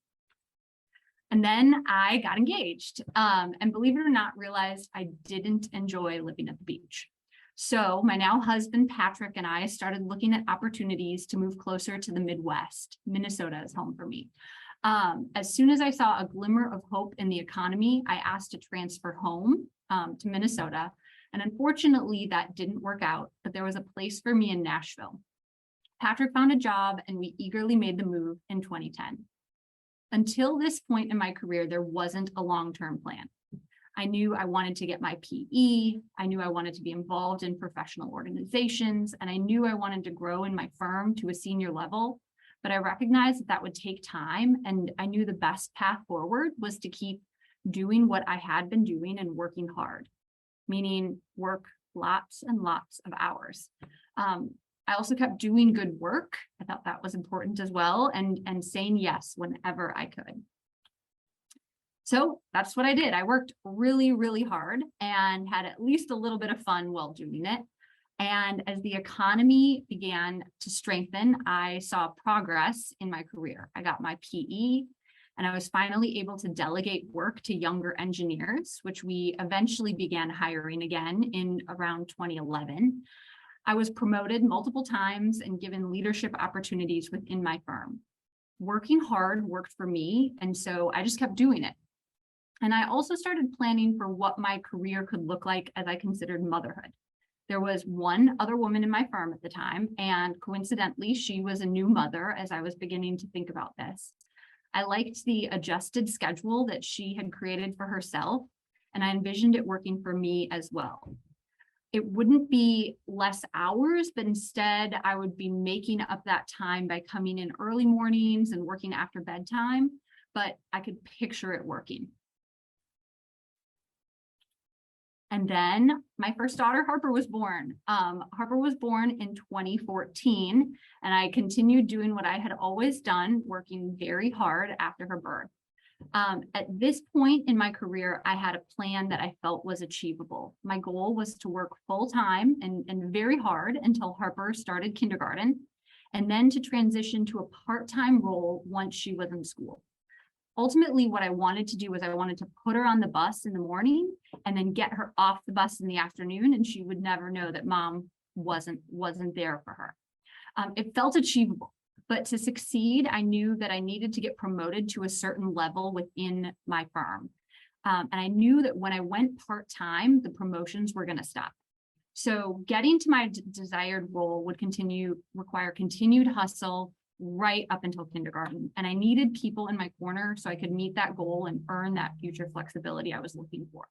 And then I got engaged, and believe it or not, realized I didn't enjoy living at the beach. So my now husband, Patrick, and I started looking at opportunities to move closer to the Midwest. Minnesota is home for me. As soon as I saw a glimmer of hope in the economy, I asked to transfer home to Minnesota. And unfortunately, that didn't work out, but there was a place for me in Nashville. Patrick found a job and we eagerly made the move in 2010. Until this point in my career, there wasn't a long-term plan. I knew I wanted to get my PE. I knew I wanted to be involved in professional organizations, and I knew I wanted to grow in my firm to a senior level, but I recognized that would take time, and I knew the best path forward was to keep doing what I had been doing and working hard, meaning work lots and lots of hours. I also kept doing good work. I thought that was important as well, and saying yes whenever I could. So that's what I did. I worked really, really hard and had at least a little bit of fun while doing it. And as the economy began to strengthen, I saw progress in my career. I got my PE, and I was finally able to delegate work to younger engineers, which we eventually began hiring again in around 2011. I was promoted multiple times and given leadership opportunities within my firm. Working hard worked for me, and so I just kept doing it. And I also started planning for what my career could look like as I considered motherhood. There was one other woman in my firm at the time, and coincidentally, she was a new mother as I was beginning to think about this. I liked the adjusted schedule that she had created for herself, and I envisioned it working for me as well. It wouldn't be less hours, but instead I would be making up that time by coming in early mornings and working after bedtime, but I could picture it working. And then my first daughter, Harper, was born. Harper was born in 2014, and I continued doing what I had always done, working very hard after her birth. At this point in my career, I had a plan that I felt was achievable. My goal was to work full-time and very hard until Harper started kindergarten, and then to transition to a part-time role once she was in school. Ultimately, what I wanted to do was I wanted to put her on the bus in the morning and then get her off the bus in the afternoon, and she would never know that mom wasn't there for her. It felt achievable, but to succeed, I knew that I needed to get promoted to a certain level within my firm. And I knew that when I went part-time, the promotions were going to stop. So getting to my desired role would require continued hustle right up until kindergarten. And I needed people in my corner so I could meet that goal and earn that future flexibility I was looking for.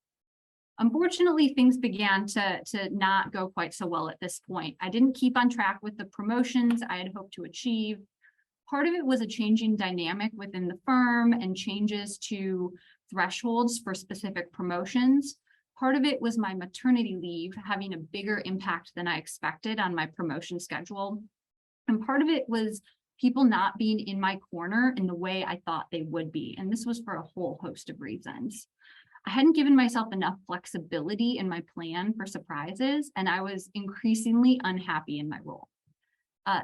Unfortunately, things began to not go quite so well at this point. I didn't keep on track with the promotions I had hoped to achieve. Part of it was a changing dynamic within the firm and changes to thresholds for specific promotions. Part of it was my maternity leave having a bigger impact than I expected on my promotion schedule. And part of it was people not being in my corner in the way I thought they would be. And this was for a whole host of reasons. I hadn't given myself enough flexibility in my plan for surprises, and I was increasingly unhappy in my role.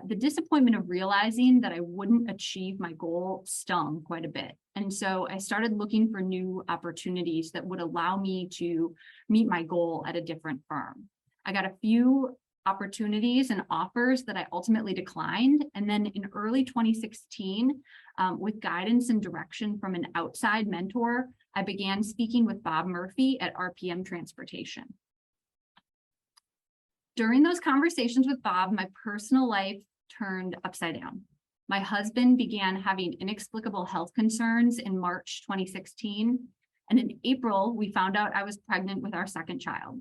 The disappointment of realizing that I wouldn't achieve my goal stung quite a bit. And so I started looking for new opportunities that would allow me to meet my goal at a different firm. I got a few opportunities and offers that I ultimately declined. And then in early 2016, with guidance and direction from an outside mentor, I began speaking with Bob Murphy at RPM Transportation. During those conversations with Bob, my personal life turned upside down. My husband began having inexplicable health concerns in March 2016. And in April, we found out I was pregnant with our second child.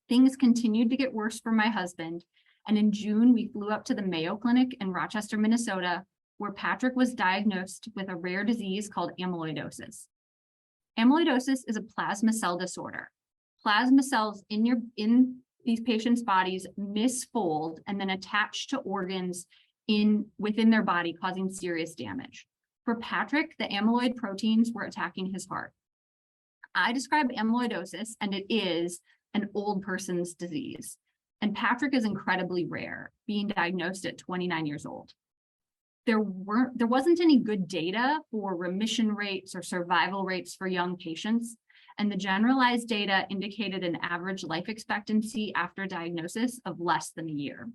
Things continued to get worse for my husband. And in June, we flew up to the Mayo Clinic in Rochester, Minnesota, where Patrick was diagnosed with a rare disease called amyloidosis. Amyloidosis is a plasma cell disorder. Plasma cells in these patients' bodies misfold and then attach to organs within their body, causing serious damage. For Patrick, the amyloid proteins were attacking his heart. I describe amyloidosis, and it is an old person's disease. And Patrick is incredibly rare, being diagnosed at 29 years old. there wasn't any good data for remission rates or survival rates for young patients. And the generalized data indicated an average life expectancy after diagnosis of less than a year.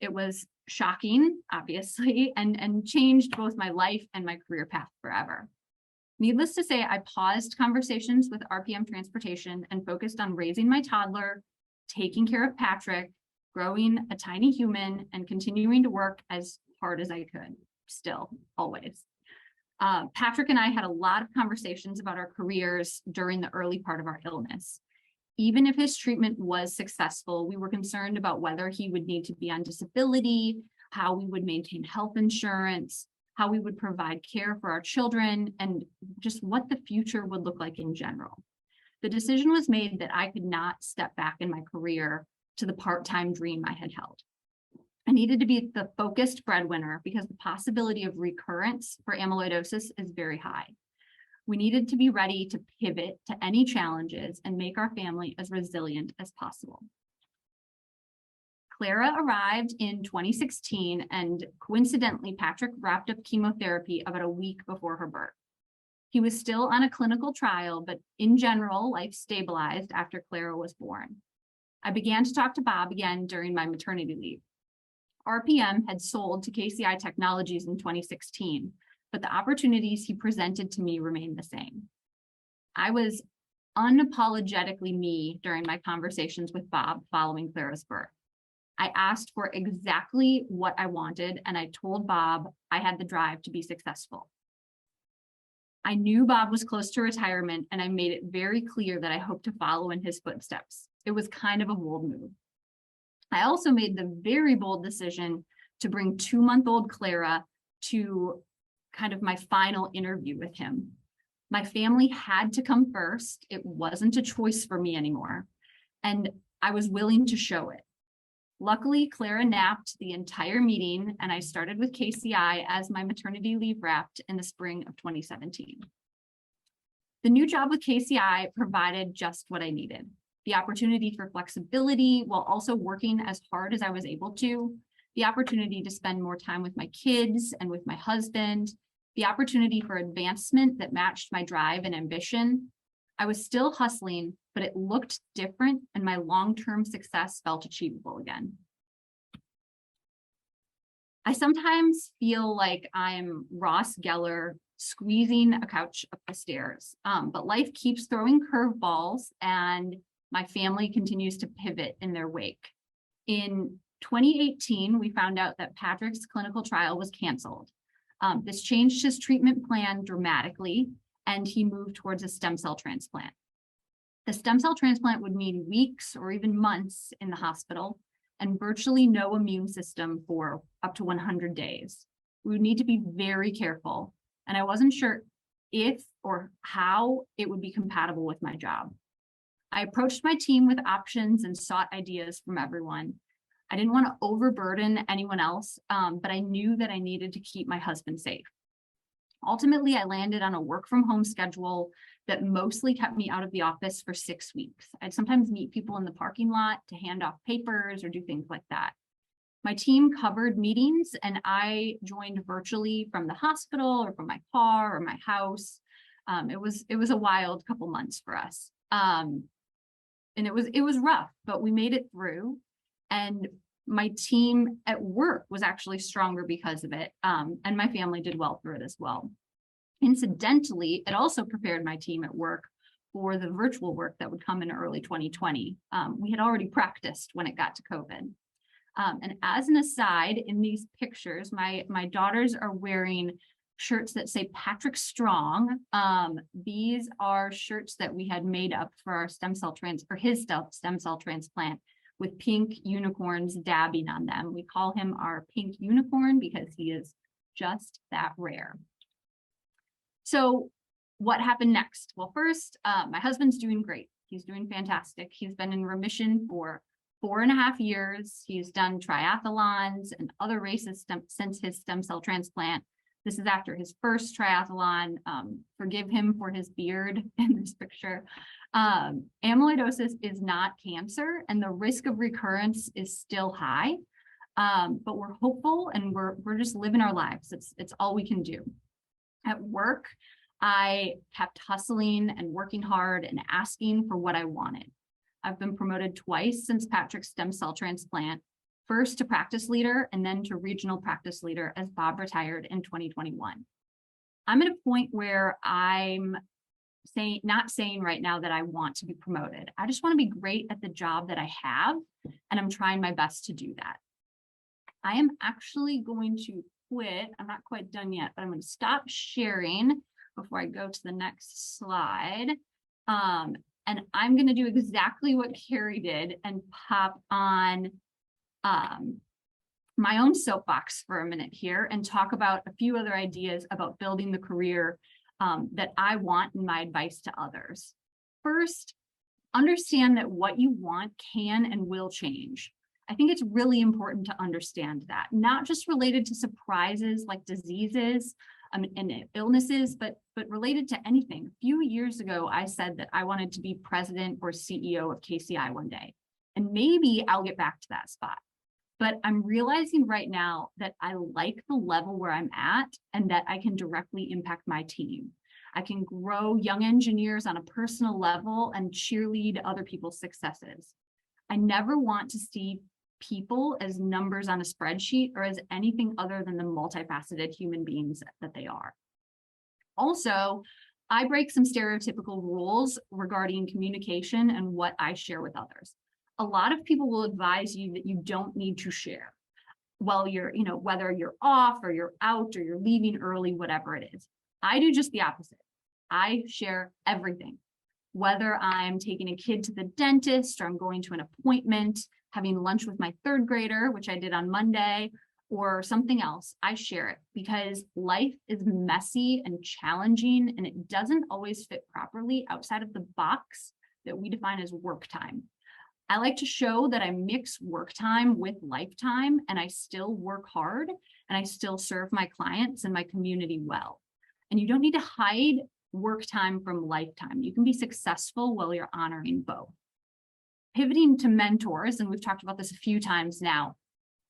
It was shocking, obviously, and changed both my life and my career path forever. Needless to say, I paused conversations with RPM Transportation and focused on raising my toddler, taking care of Patrick, growing a tiny human, and continuing to work as hard as I could, still, always. Patrick and I had a lot of conversations about our careers during the early part of our illness. Even if his treatment was successful, we were concerned about whether he would need to be on disability, how we would maintain health insurance, how we would provide care for our children, and just what the future would look like in general. The decision was made that I could not step back in my career to the part-time dream I had held. I needed to be the focused breadwinner because the possibility of recurrence for amyloidosis is very high. We needed to be ready to pivot to any challenges and make our family as resilient as possible. Clara arrived in 2016, and coincidentally, Patrick wrapped up chemotherapy about a week before her birth. He was still on a clinical trial, but in general, life stabilized after Clara was born. I began to talk to Bob again during my maternity leave. RPM had sold to KCI Technologies in 2016, but the opportunities he presented to me remained the same. I was unapologetically me during my conversations with Bob following Clara's birth. I asked for exactly what I wanted, and I told Bob I had the drive to be successful. I knew Bob was close to retirement, and I made it very clear that I hoped to follow in his footsteps. It was kind of a bold move. I also made the very bold decision to bring 2-month-old Clara to kind of my final interview with him. My family had to come first. It wasn't a choice for me anymore, and I was willing to show it. Luckily, Clara napped the entire meeting, and I started with KCI as my maternity leave wrapped in the spring of 2017. The new job with KCI provided just what I needed: the opportunity for flexibility while also working as hard as I was able to, the opportunity to spend more time with my kids and with my husband, the opportunity for advancement that matched my drive and ambition. I was still hustling, but it looked different, and my long-term success felt achievable again. I sometimes feel like I'm Ross Geller squeezing a couch up the stairs, but life keeps throwing curveballs, and my family continues to pivot in their wake. In 2018, we found out that Patrick's clinical trial was canceled. This changed his treatment plan dramatically, and he moved towards a stem cell transplant. The stem cell transplant would mean weeks or even months in the hospital and virtually no immune system for up to 100 days. We would need to be very careful, and I wasn't sure if or how it would be compatible with my job. I approached my team with options and sought ideas from everyone. I didn't want to overburden anyone else, but I knew that I needed to keep my husband safe. Ultimately, I landed on a work from home schedule that mostly kept me out of the office for 6 weeks. I'd sometimes meet people in the parking lot to hand off papers or do things like that. My team covered meetings, and I joined virtually from the hospital or from my car or my house. It was a wild couple months for us. And it was rough, but we made it through. And my team at work was actually stronger because of it. And my family did well through it as well. Incidentally, it also prepared my team at work for the virtual work that would come in early 2020. We had already practiced when it got to COVID. And as an aside, in these pictures, my daughters are wearing shirts that say Patrick Strong. These are shirts that we had made up for our his stem cell transplant, with pink unicorns dabbing on them. We call him our pink unicorn because he is just that rare. So what happened next? Well, first, my husband's doing great. He's doing fantastic. He's been in remission for 4.5 years. He's done triathlons and other races since his stem cell transplant. This is after his first triathlon. Forgive him for his beard in this picture. Amyloidosis is not cancer, and the risk of recurrence is still high. But we're hopeful and we're just living our lives. It's all we can do. At work, I kept hustling and working hard and asking for what I wanted. I've been promoted twice since Patrick's stem cell transplant, first to practice leader and then to regional practice leader as Bob retired in 2021. I'm at a point where I'm not saying right now that I want to be promoted. I just want to be great at the job that I have, and I'm trying my best to do that. I am actually going to quit. I'm not quite done yet, but I'm going to stop sharing before I go to the next slide. And I'm going to do exactly what Carrie did and pop on my own soapbox for a minute here and talk about a few other ideas about building the career that I want and my advice to others. First, understand that what you want can and will change. I think it's really important to understand that, not just related to surprises like diseases and illnesses, but related to anything. A few years ago, I said that I wanted to be president or CEO of KCI one day, and maybe I'll get back to that spot. But I'm realizing right now that I like the level where I'm at and that I can directly impact my team. I can grow young engineers on a personal level and cheerlead other people's successes. I never want to see people as numbers on a spreadsheet or as anything other than the multifaceted human beings that they are. Also, I break some stereotypical rules regarding communication and what I share with others. A lot of people will advise you that you don't need to share while you're, whether you're off or you're out or you're leaving early, whatever it is. I do just the opposite. I share everything, whether I'm taking a kid to the dentist or I'm going to an appointment, having lunch with my third grader, which I did on Monday, or something else. I share it because life is messy and challenging, and it doesn't always fit properly outside of the box that we define as work time. I like to show that I mix work time with lifetime, and I still work hard, and I still serve my clients and my community well. And you don't need to hide work time from lifetime. You can be successful while you're honoring both. Pivoting to mentors, and we've talked about this a few times now,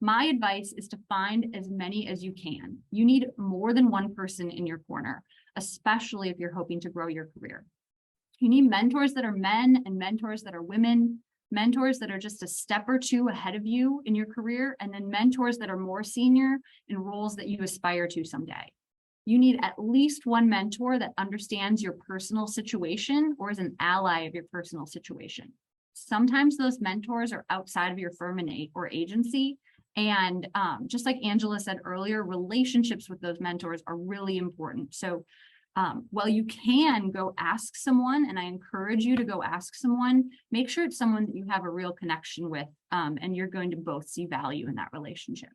my advice is to find as many as you can. You need more than one person in your corner, especially if you're hoping to grow your career. You need mentors that are men and mentors that are women, mentors that are just a step or two ahead of you in your career, and then mentors that are more senior in roles that you aspire to someday. You need at least one mentor that understands your personal situation or is an ally of your personal situation. Sometimes those mentors are outside of your firm or agency. And just like Angela said earlier, relationships with those mentors are really important. So while you can go ask someone, and I encourage you to go ask someone, make sure it's someone that you have a real connection with, and you're going to both see value in that relationship.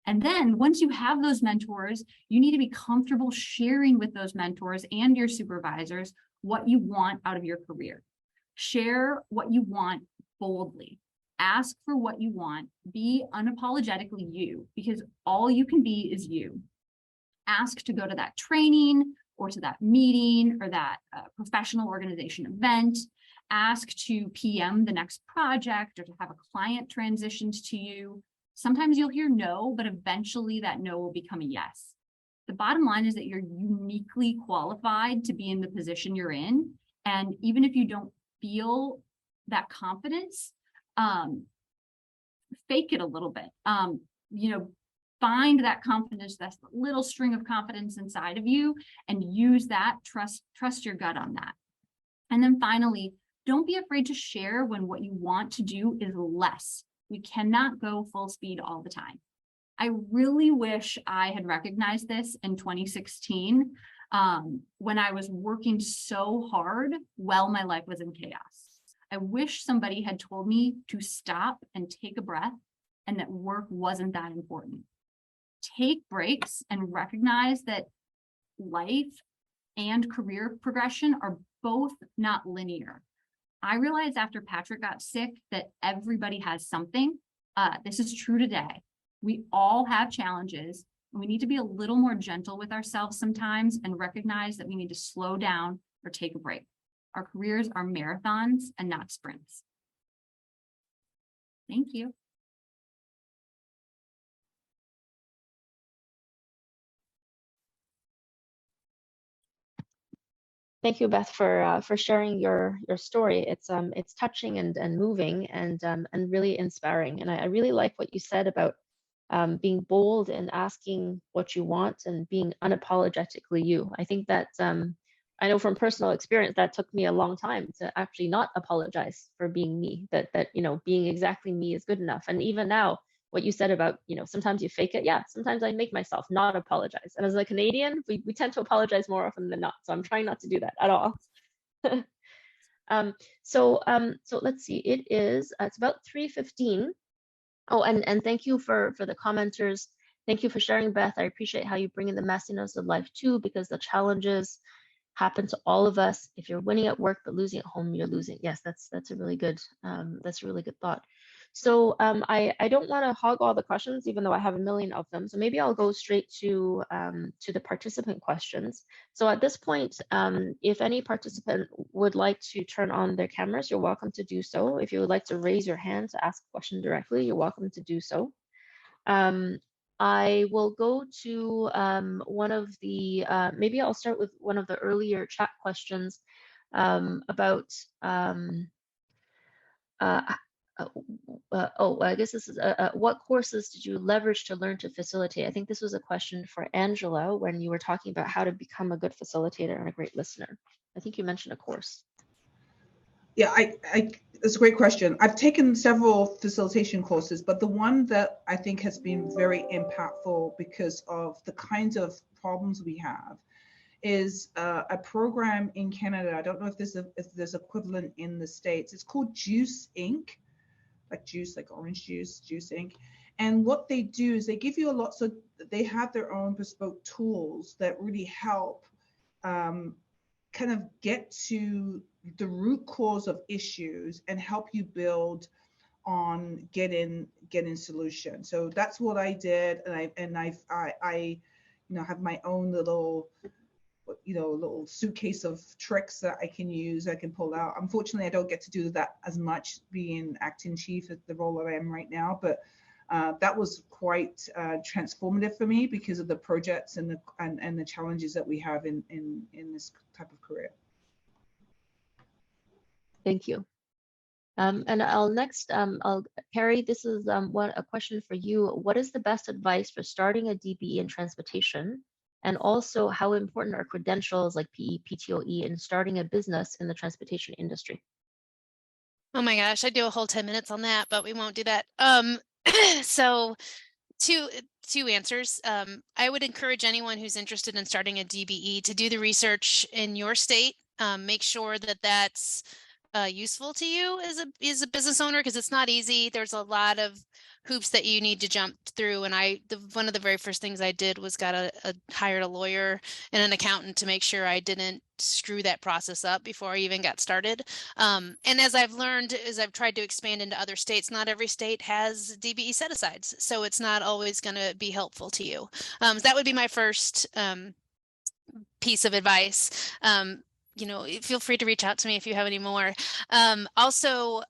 And then once you have those mentors, you need to be comfortable sharing with those mentors and your supervisors what you want out of your career. Share what you want boldly. Ask for what you want. Be unapologetically you, because all you can be is you. Ask to go to that training or to that meeting or that professional organization event. Ask to PM the next project or to have a client transitioned to you. Sometimes you'll hear no, but eventually that no will become a yes. The bottom line is that you're uniquely qualified to be in the position you're in. And even if you don't feel that confidence, fake it a little bit. Find that confidence, that's the little string of confidence inside of you, and use that, trust your gut on that. And then finally, don't be afraid to share when what you want to do is less. We cannot go full speed all the time. I really wish I had recognized this in 2016 when I was working so hard while my life was in chaos. I wish somebody had told me to stop and take a breath and that work wasn't that important. Take breaks and recognize that life and career progression are both not linear. I realized after Patrick got sick that everybody has something. This is true today. We all have challenges. And we need to be a little more gentle with ourselves sometimes and recognize that we need to slow down or take a break. Our careers are marathons and not sprints. Thank you. Thank you, Beth, for sharing your story. It's touching and moving and really inspiring. And I really like what you said about being bold and asking what you want and being unapologetically you. I think that I know from personal experience that took me a long time to actually not apologize for being me. That being exactly me is good enough. And even now, what you said about sometimes you fake it. Yeah, sometimes I make myself not apologize. And as a Canadian, we tend to apologize more often than not. So I'm trying not to do that at all. So let's see. It's about 3:15. Oh, and thank you for the commenters. Thank you for sharing, Beth. I appreciate how you bring in the messiness of life too, because the challenges happen to all of us. If you're winning at work but losing at home, you're losing. Yes, that's a really good thought. So I don't want to hog all the questions, even though I have a million of them. So maybe I'll go straight to the participant questions. So at this point, if any participant would like to turn on their cameras, you're welcome to do so. If you would like to raise your hand to ask a question directly, you're welcome to do so. I will go to one of the, maybe I'll start with one of the earlier chat questions about, I guess this is, what courses did you leverage to learn to facilitate? I think this was a question for Angela when you were talking about how to become a good facilitator and a great listener. I think you mentioned a course. Yeah, it's a great question. I've taken several facilitation courses, but the one that I think has been very impactful because of the kinds of problems we have is a program in Canada. I don't know if there's equivalent in the States. It's called Juice Inc., like juice, like orange juice, Juice Inc. And what they do is they give you a lot, so they have their own bespoke tools that really help kind of get to the root cause of issues and help you build on getting solution. So that's what I did, and I have my own little suitcase of tricks that I can pull out. Unfortunately, I don't get to do that as much being acting chief at the role that I am right now, but that was quite transformative for me because of the projects and the challenges that we have in this type of career. Thank you. And I'll next, Carrie, this is a question for you. What is the best advice for starting a DBE in transportation? And also, how important are credentials like PE, PTOE in starting a business in the transportation industry? Oh my gosh, I do a whole 10 minutes on that, but we won't do that. So two answers. I would encourage anyone who's interested in starting a DBE to do the research in your state. Make sure that that's useful to you as a business owner, because it's not easy. There's a lot of hoops that you need to jump through. And one of the very first things I did was hired a lawyer and an accountant to make sure I didn't screw that process up before I even got started. And as I've learned, as I've tried to expand into other states, not every state has DBE set-asides. So it's not always going to be helpful to you. So that would be my first piece of advice. Feel free to reach out to me if you have any more. Also,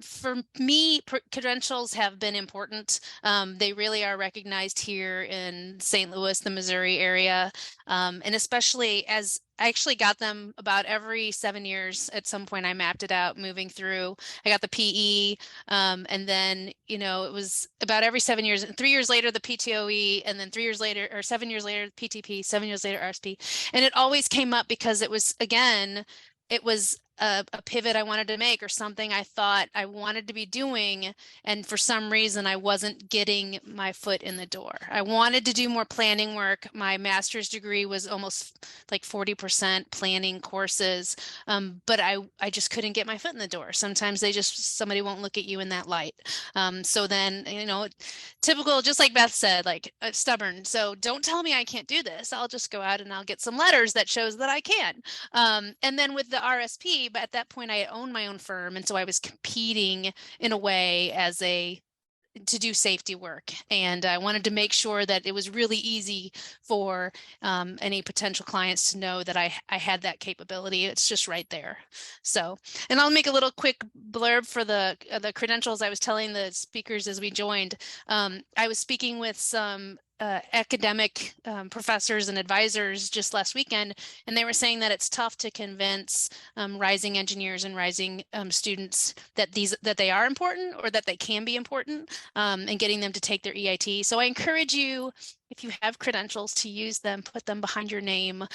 for me, credentials have been important. They really are recognized here in St. Louis, the Missouri area, and especially as I actually got them about every 7 years. At some point, I mapped it out moving through. I got the PE, and then, it was about every 7 years. 3 years later, the PTOE, and then 3 years later, or 7 years later, PTP, 7 years later, RSP. And it always came up because it was, again, it was a pivot I wanted to make, or something I thought I wanted to be doing. And for some reason, I wasn't getting my foot in the door. I wanted to do more planning work. My master's degree was almost like 40% planning courses. But I just couldn't get my foot in the door. Sometimes somebody won't look at you in that light. So then, typical, just like Beth said, like stubborn. So don't tell me I can't do this. I'll just go out and I'll get some letters that shows that I can. And then with the RSP, but at that point I owned my own firm. And so I was competing in a way to do safety work. And I wanted to make sure that it was really easy for any potential clients to know that I had that capability. It's just right there. So, and I'll make a little quick blurb for the credentials. I was telling the speakers as we joined, I was speaking with some academic professors and advisors just last weekend, and they were saying that it's tough to convince rising engineers and rising students that they are important or that they can be important, and getting them to take their EIT. So I encourage you, if you have credentials, to use them, put them behind your name,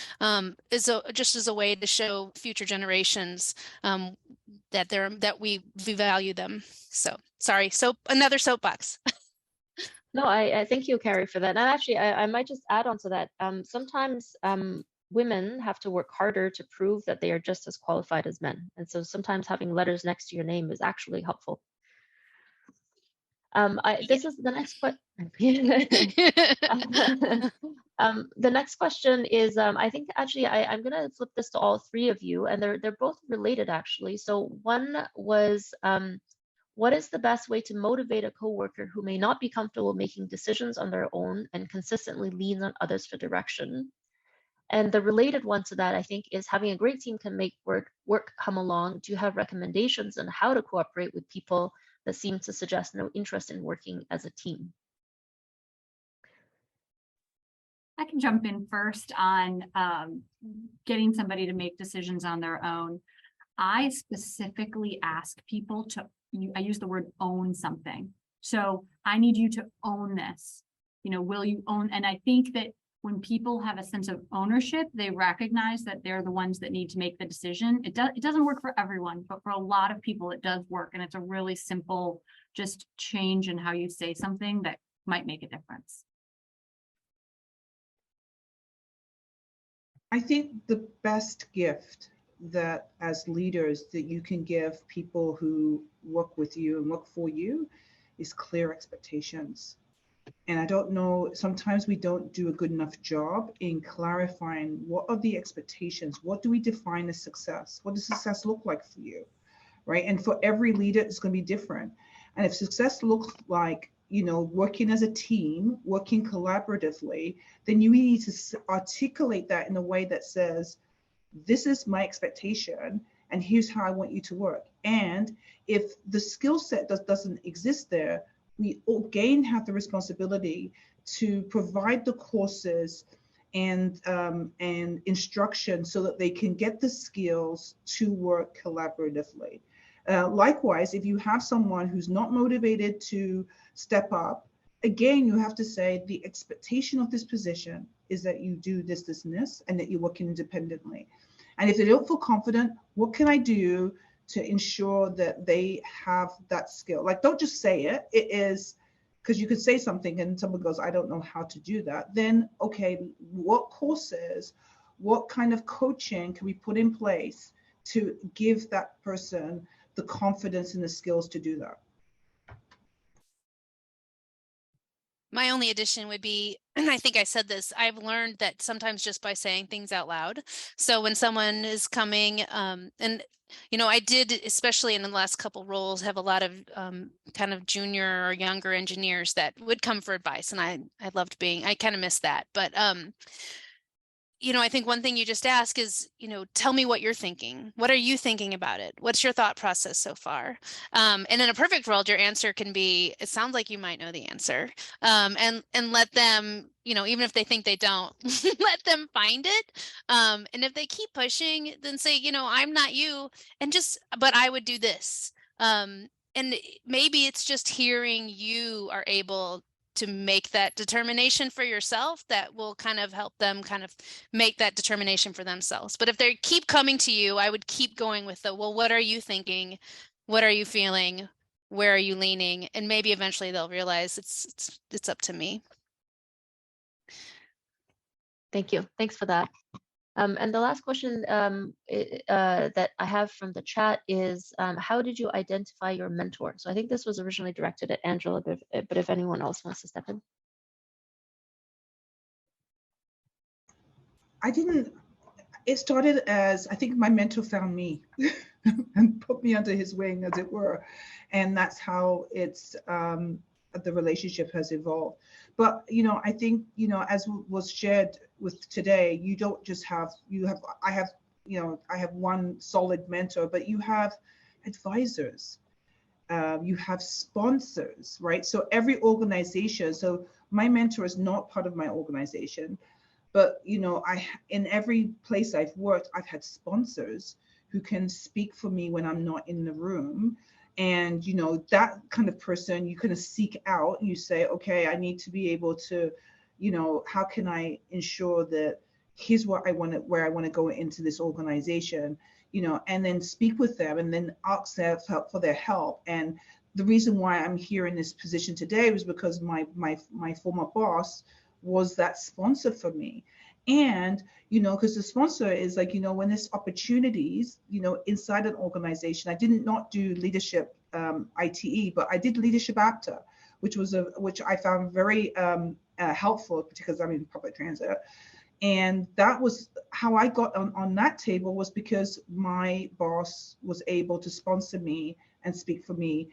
just as a way to show future generations that we value them. So sorry, another soapbox. No, I thank you, Carrie, for that. And actually, I might just add on to that. Sometimes women have to work harder to prove that they are just as qualified as men. And so sometimes having letters next to your name is actually helpful. This is the next question. The next question is, I think actually I'm going to flip this to all three of you, and they're both related actually. So one was, what is the best way to motivate a coworker who may not be comfortable making decisions on their own and consistently lean on others for direction? And the related one to that, I think, is having a great team can make work come along. Do you have recommendations on how to cooperate with people that seem to suggest no interest in working as a team? I can jump in first on getting somebody to make decisions on their own. I specifically ask people to, I use the word own something. So I need you to own this. You know, will you own? And I think that when people have a sense of ownership, they recognize that they're the ones that need to make the decision. It doesn't work for everyone, but for a lot of people, it does work. And it's a really simple, just change in how you say something that might make a difference. I think the best gift that as leaders that you can give people who work with you and work for you is clear expectations. And I don't know, sometimes we don't do a good enough job in clarifying what are the expectations? What do we define as success? What does success look like for you, right? And for every leader, it's going to be different. And if success looks like, you know, working as a team, working collaboratively, then you need to articulate that in a way that says, this is my expectation, and here's how I want you to work. And if the skill set doesn't exist there, we again have the responsibility to provide the courses and instruction so that they can get the skills to work collaboratively. Likewise, if you have someone who's not motivated to step up, again, you have to say the expectation of this position is that you do this, this, and this, and that you're working independently. And if they don't feel confident, what can I do to ensure that they have that skill? Like, don't just say it. It is, because you could say something and someone goes, I don't know how to do that. Then, okay, what courses, what kind of coaching can we put in place to give that person the confidence and the skills to do that? My only addition would be, and I think I said this, I've learned that sometimes just by saying things out loud. So when someone is coming, and you know, I did, especially in the last couple roles, have a lot of kind of junior or younger engineers that would come for advice, and I loved being, I kind of missed that, but you know, I think one thing you just ask is, you know, tell me what you're thinking. What are you thinking about it? What's your thought process so far? And in a perfect world, your answer can be, it sounds like you might know the answer. And let them, you know, even if they think they don't, let them find it. And if they keep pushing, then say, you know, I'm not you, and just, but I would do this. And maybe it's just hearing you are able to make that determination for yourself that will kind of help them kind of make that determination for themselves. But if they keep coming to you, I would keep going with the, well, what are you thinking? What are you feeling? Where are you leaning? And maybe eventually they'll realize it's up to me. Thank you. Thanks for that. And the last question that I have from the chat is, how did you identify your mentor? So I think this was originally directed at Angela, but if anyone else wants to step in. It started as, I think my mentor found me and put me under his wing, as it were. And that's how it's, the relationship has evolved. But, you know, I think, you know, as was shared with today, you don't just have, I have one solid mentor, but you have advisors, you have sponsors, right? So every organization, so my mentor is not part of my organization, but in every place I've worked, I've had sponsors who can speak for me when I'm not in the room. And that kind of person you kind of seek out, and you say, okay, I need to be able to, how can I ensure that here's what I want to, where I want to go into this organization, and then speak with them and then ask them for their help. And the reason why I'm here in this position today was because my former boss was that sponsor for me. And because the sponsor is like, when there's opportunities, inside an organization. I did not do leadership ITE, but I did leadership after, which I found very helpful because I'm in public transit. And that was how I got on that table, was because my boss was able to sponsor me and speak for me,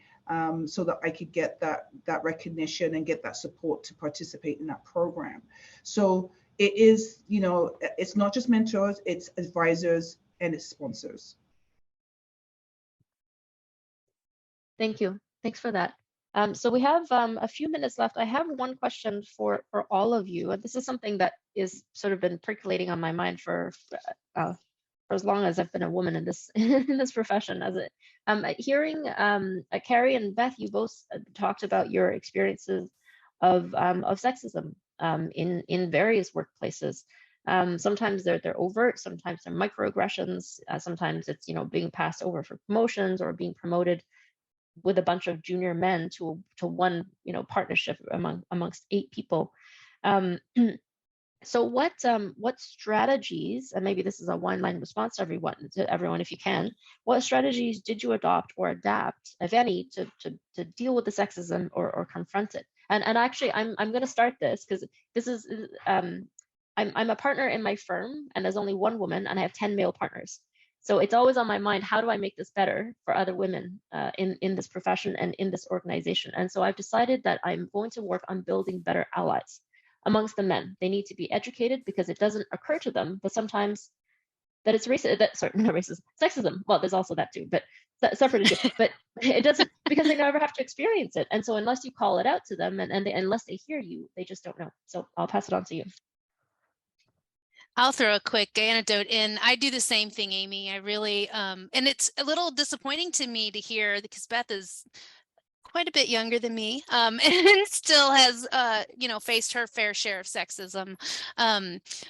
so that I could get that recognition and get that support to participate in that program. So it is, it's not just mentors, it's advisors and it's sponsors. Thank you. Thanks for that. So we have a few minutes left. I have one question for all of you, and this is something that is sort of been percolating on my mind for as long as I've been a woman in this in this profession. Hearing Carrie and Beth, you both talked about your experiences of sexism in various workplaces. Sometimes they're overt, sometimes they're microaggressions, sometimes it's being passed over for promotions or being promoted with a bunch of junior men to one partnership amongst 8 people. So what strategies, and maybe this is a one-line response to everyone if you can, what strategies did you adopt or adapt, if any, to deal with the sexism or confront it? And actually I'm going to start this because this is I'm a partner in my firm, and there's only one woman, and I have 10 male partners. So it's always on my mind, how do I make this better for other women in this profession and in this organization? And so I've decided that I'm going to work on building better allies amongst the men. They need to be educated because it doesn't occur to them, but sometimes that it's sexism. Well, there's also that too, but separate issue. But it doesn't, because they never have to experience it. And so unless you call it out to them unless they hear you, they just don't know. So I'll pass it on to you. I'll throw a quick anecdote in. I do the same thing, Amy. I really, and it's a little disappointing to me to hear, because Beth is quite a bit younger than me, and still has, faced her fair share of sexism.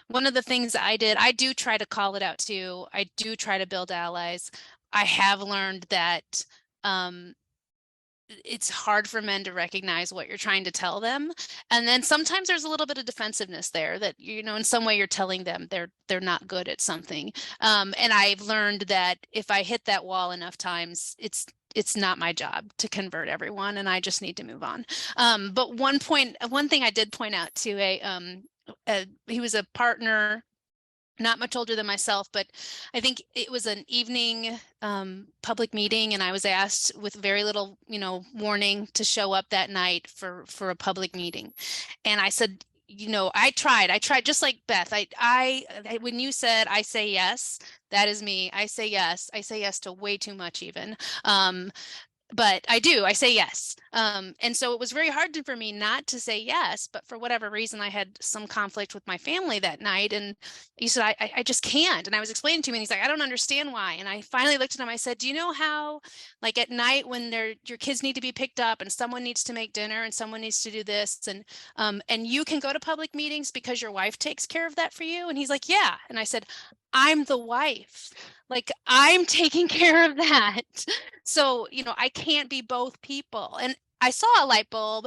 One of the things I do try to call it out too. I do try to build allies. I have learned that, it's hard for men to recognize what you're trying to tell them. And then sometimes there's a little bit of defensiveness there that, in some way you're telling them they're not good at something. And I've learned that if I hit that wall enough times, it's not my job to convert everyone, and I just need to move on. But one thing I did point out to he was a partner, not much older than myself, but I think it was an evening public meeting, and I was asked with very little, warning to show up that night for a public meeting. And I said, I tried just like Beth. I when you said I say yes, that is me. I say yes to way too much even. But I say yes. And so it was very hard for me not to say yes, but for whatever reason, I had some conflict with my family that night. And he said, I just can't. And I was explaining to him, and he's like, I don't understand why. And I finally looked at him, I said, do you know how, like at night when your kids need to be picked up and someone needs to make dinner and someone needs to do this, and you can go to public meetings because your wife takes care of that for you? And he's like, yeah. And I said, I'm the wife. Like, I'm taking care of that. So, I can't be both people. And I saw a light bulb,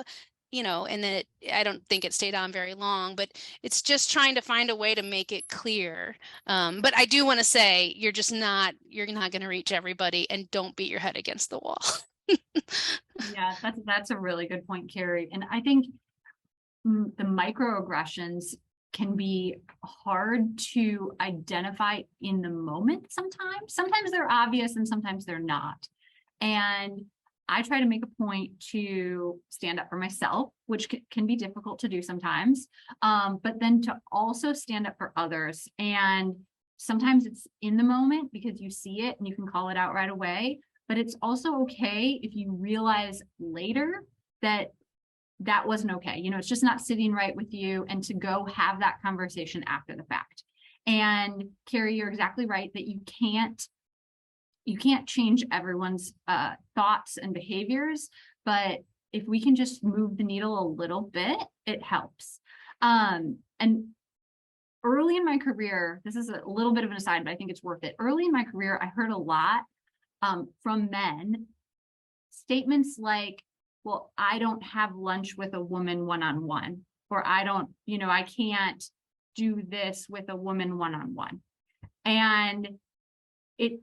and then I don't think it stayed on very long, but it's just trying to find a way to make it clear. But I do want to say, you're not going to reach everybody, and don't beat your head against the wall. Yeah, that's a really good point, Carrie. And I think the microaggressions can be hard to identify in the moment sometimes. Sometimes they're obvious and sometimes they're not. And I try to make a point to stand up for myself, which can be difficult to do sometimes, but then to also stand up for others. And sometimes it's in the moment because you see it and you can call it out right away, but it's also okay if you realize later that that wasn't okay. You know, it's just not sitting right with you, and to go have that conversation after the fact. And Carrie, you're exactly right that you can't change everyone's thoughts and behaviors, but if we can just move the needle a little bit, it helps. And early in my career, this is a little bit of an aside, but I think it's worth it. Early in my career, I heard a lot from men, statements like, well, I don't have lunch with a woman one-on-one, or I don't, you know, I can't do this with a woman one-on-one. And it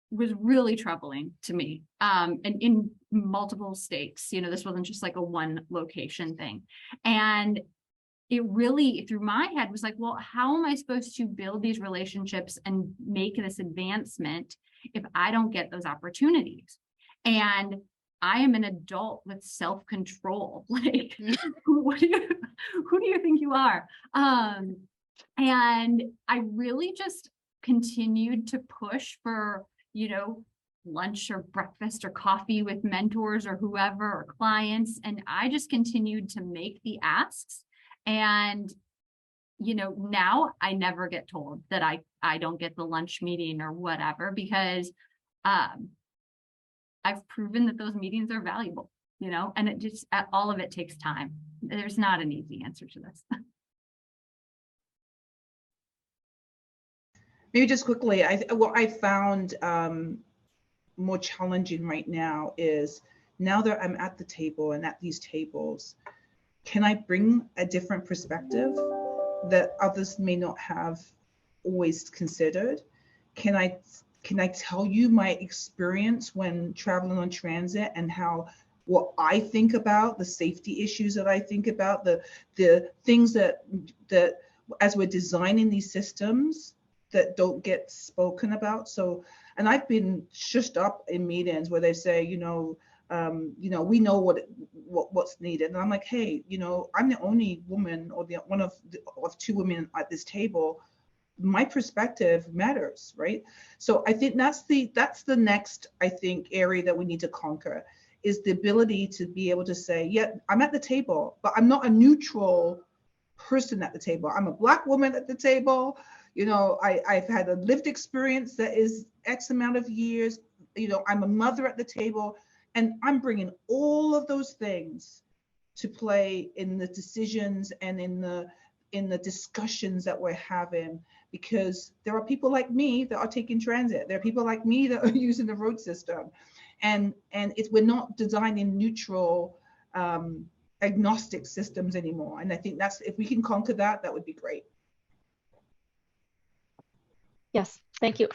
was really troubling to me, and in multiple states. You know, this wasn't just like a one location thing. And it really, through my head, was like, well, how am I supposed to build these relationships and make this advancement if I don't get those opportunities? And I am an adult with self-control. Like, who do you think you are? And I really just continued to push for, you know, lunch or breakfast or coffee with mentors or whoever, or clients. And I just continued to make the asks. And, you know, now I never get told that I don't get the lunch meeting or whatever, because I've proven that those meetings are valuable, you know, and it just, all of it takes time. There's not an easy answer to this. Maybe just quickly, what I found more challenging right now is, now that I'm at the table and at these tables, can I bring a different perspective that others may not have always considered? Can I tell you my experience when traveling on transit, and what I think about, the safety issues that I think about, the things that as we're designing these systems that don't get spoken about. So, and I've been shushed up in meetings where they say, we know what's needed, and I'm like, hey, I'm the only woman, or one of two women at this table. My perspective matters, right? So I think that's the next, I think, area that we need to conquer, is the ability to be able to say, yeah, I'm at the table, but I'm not a neutral person at the table. I'm a Black woman at the table. I've had a lived experience that is X amount of years. I'm a mother at the table, and I'm bringing all of those things to play in the decisions and in the discussions that we're having, because there are people like me that are taking transit. There are people like me that are using the road system, and we're not designing neutral, agnostic systems anymore. And I think if we can conquer that, that would be great. Yes, thank you.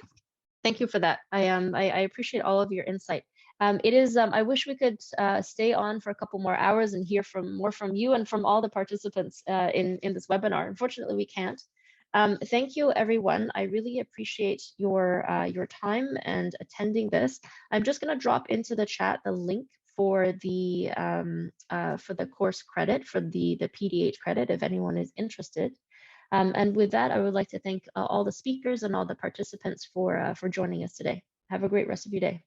Thank you for that. I appreciate all of your insight. It is, I wish we could stay on for a couple more hours and hear more from you and from all the participants in this webinar. Unfortunately, we can't. Thank you, everyone. I really appreciate your time and attending this. I'm just going to drop into the chat the link for the course credit, for the PDH credit, if anyone is interested. And with that, I would like to thank all the speakers and all the participants for joining us today. Have a great rest of your day.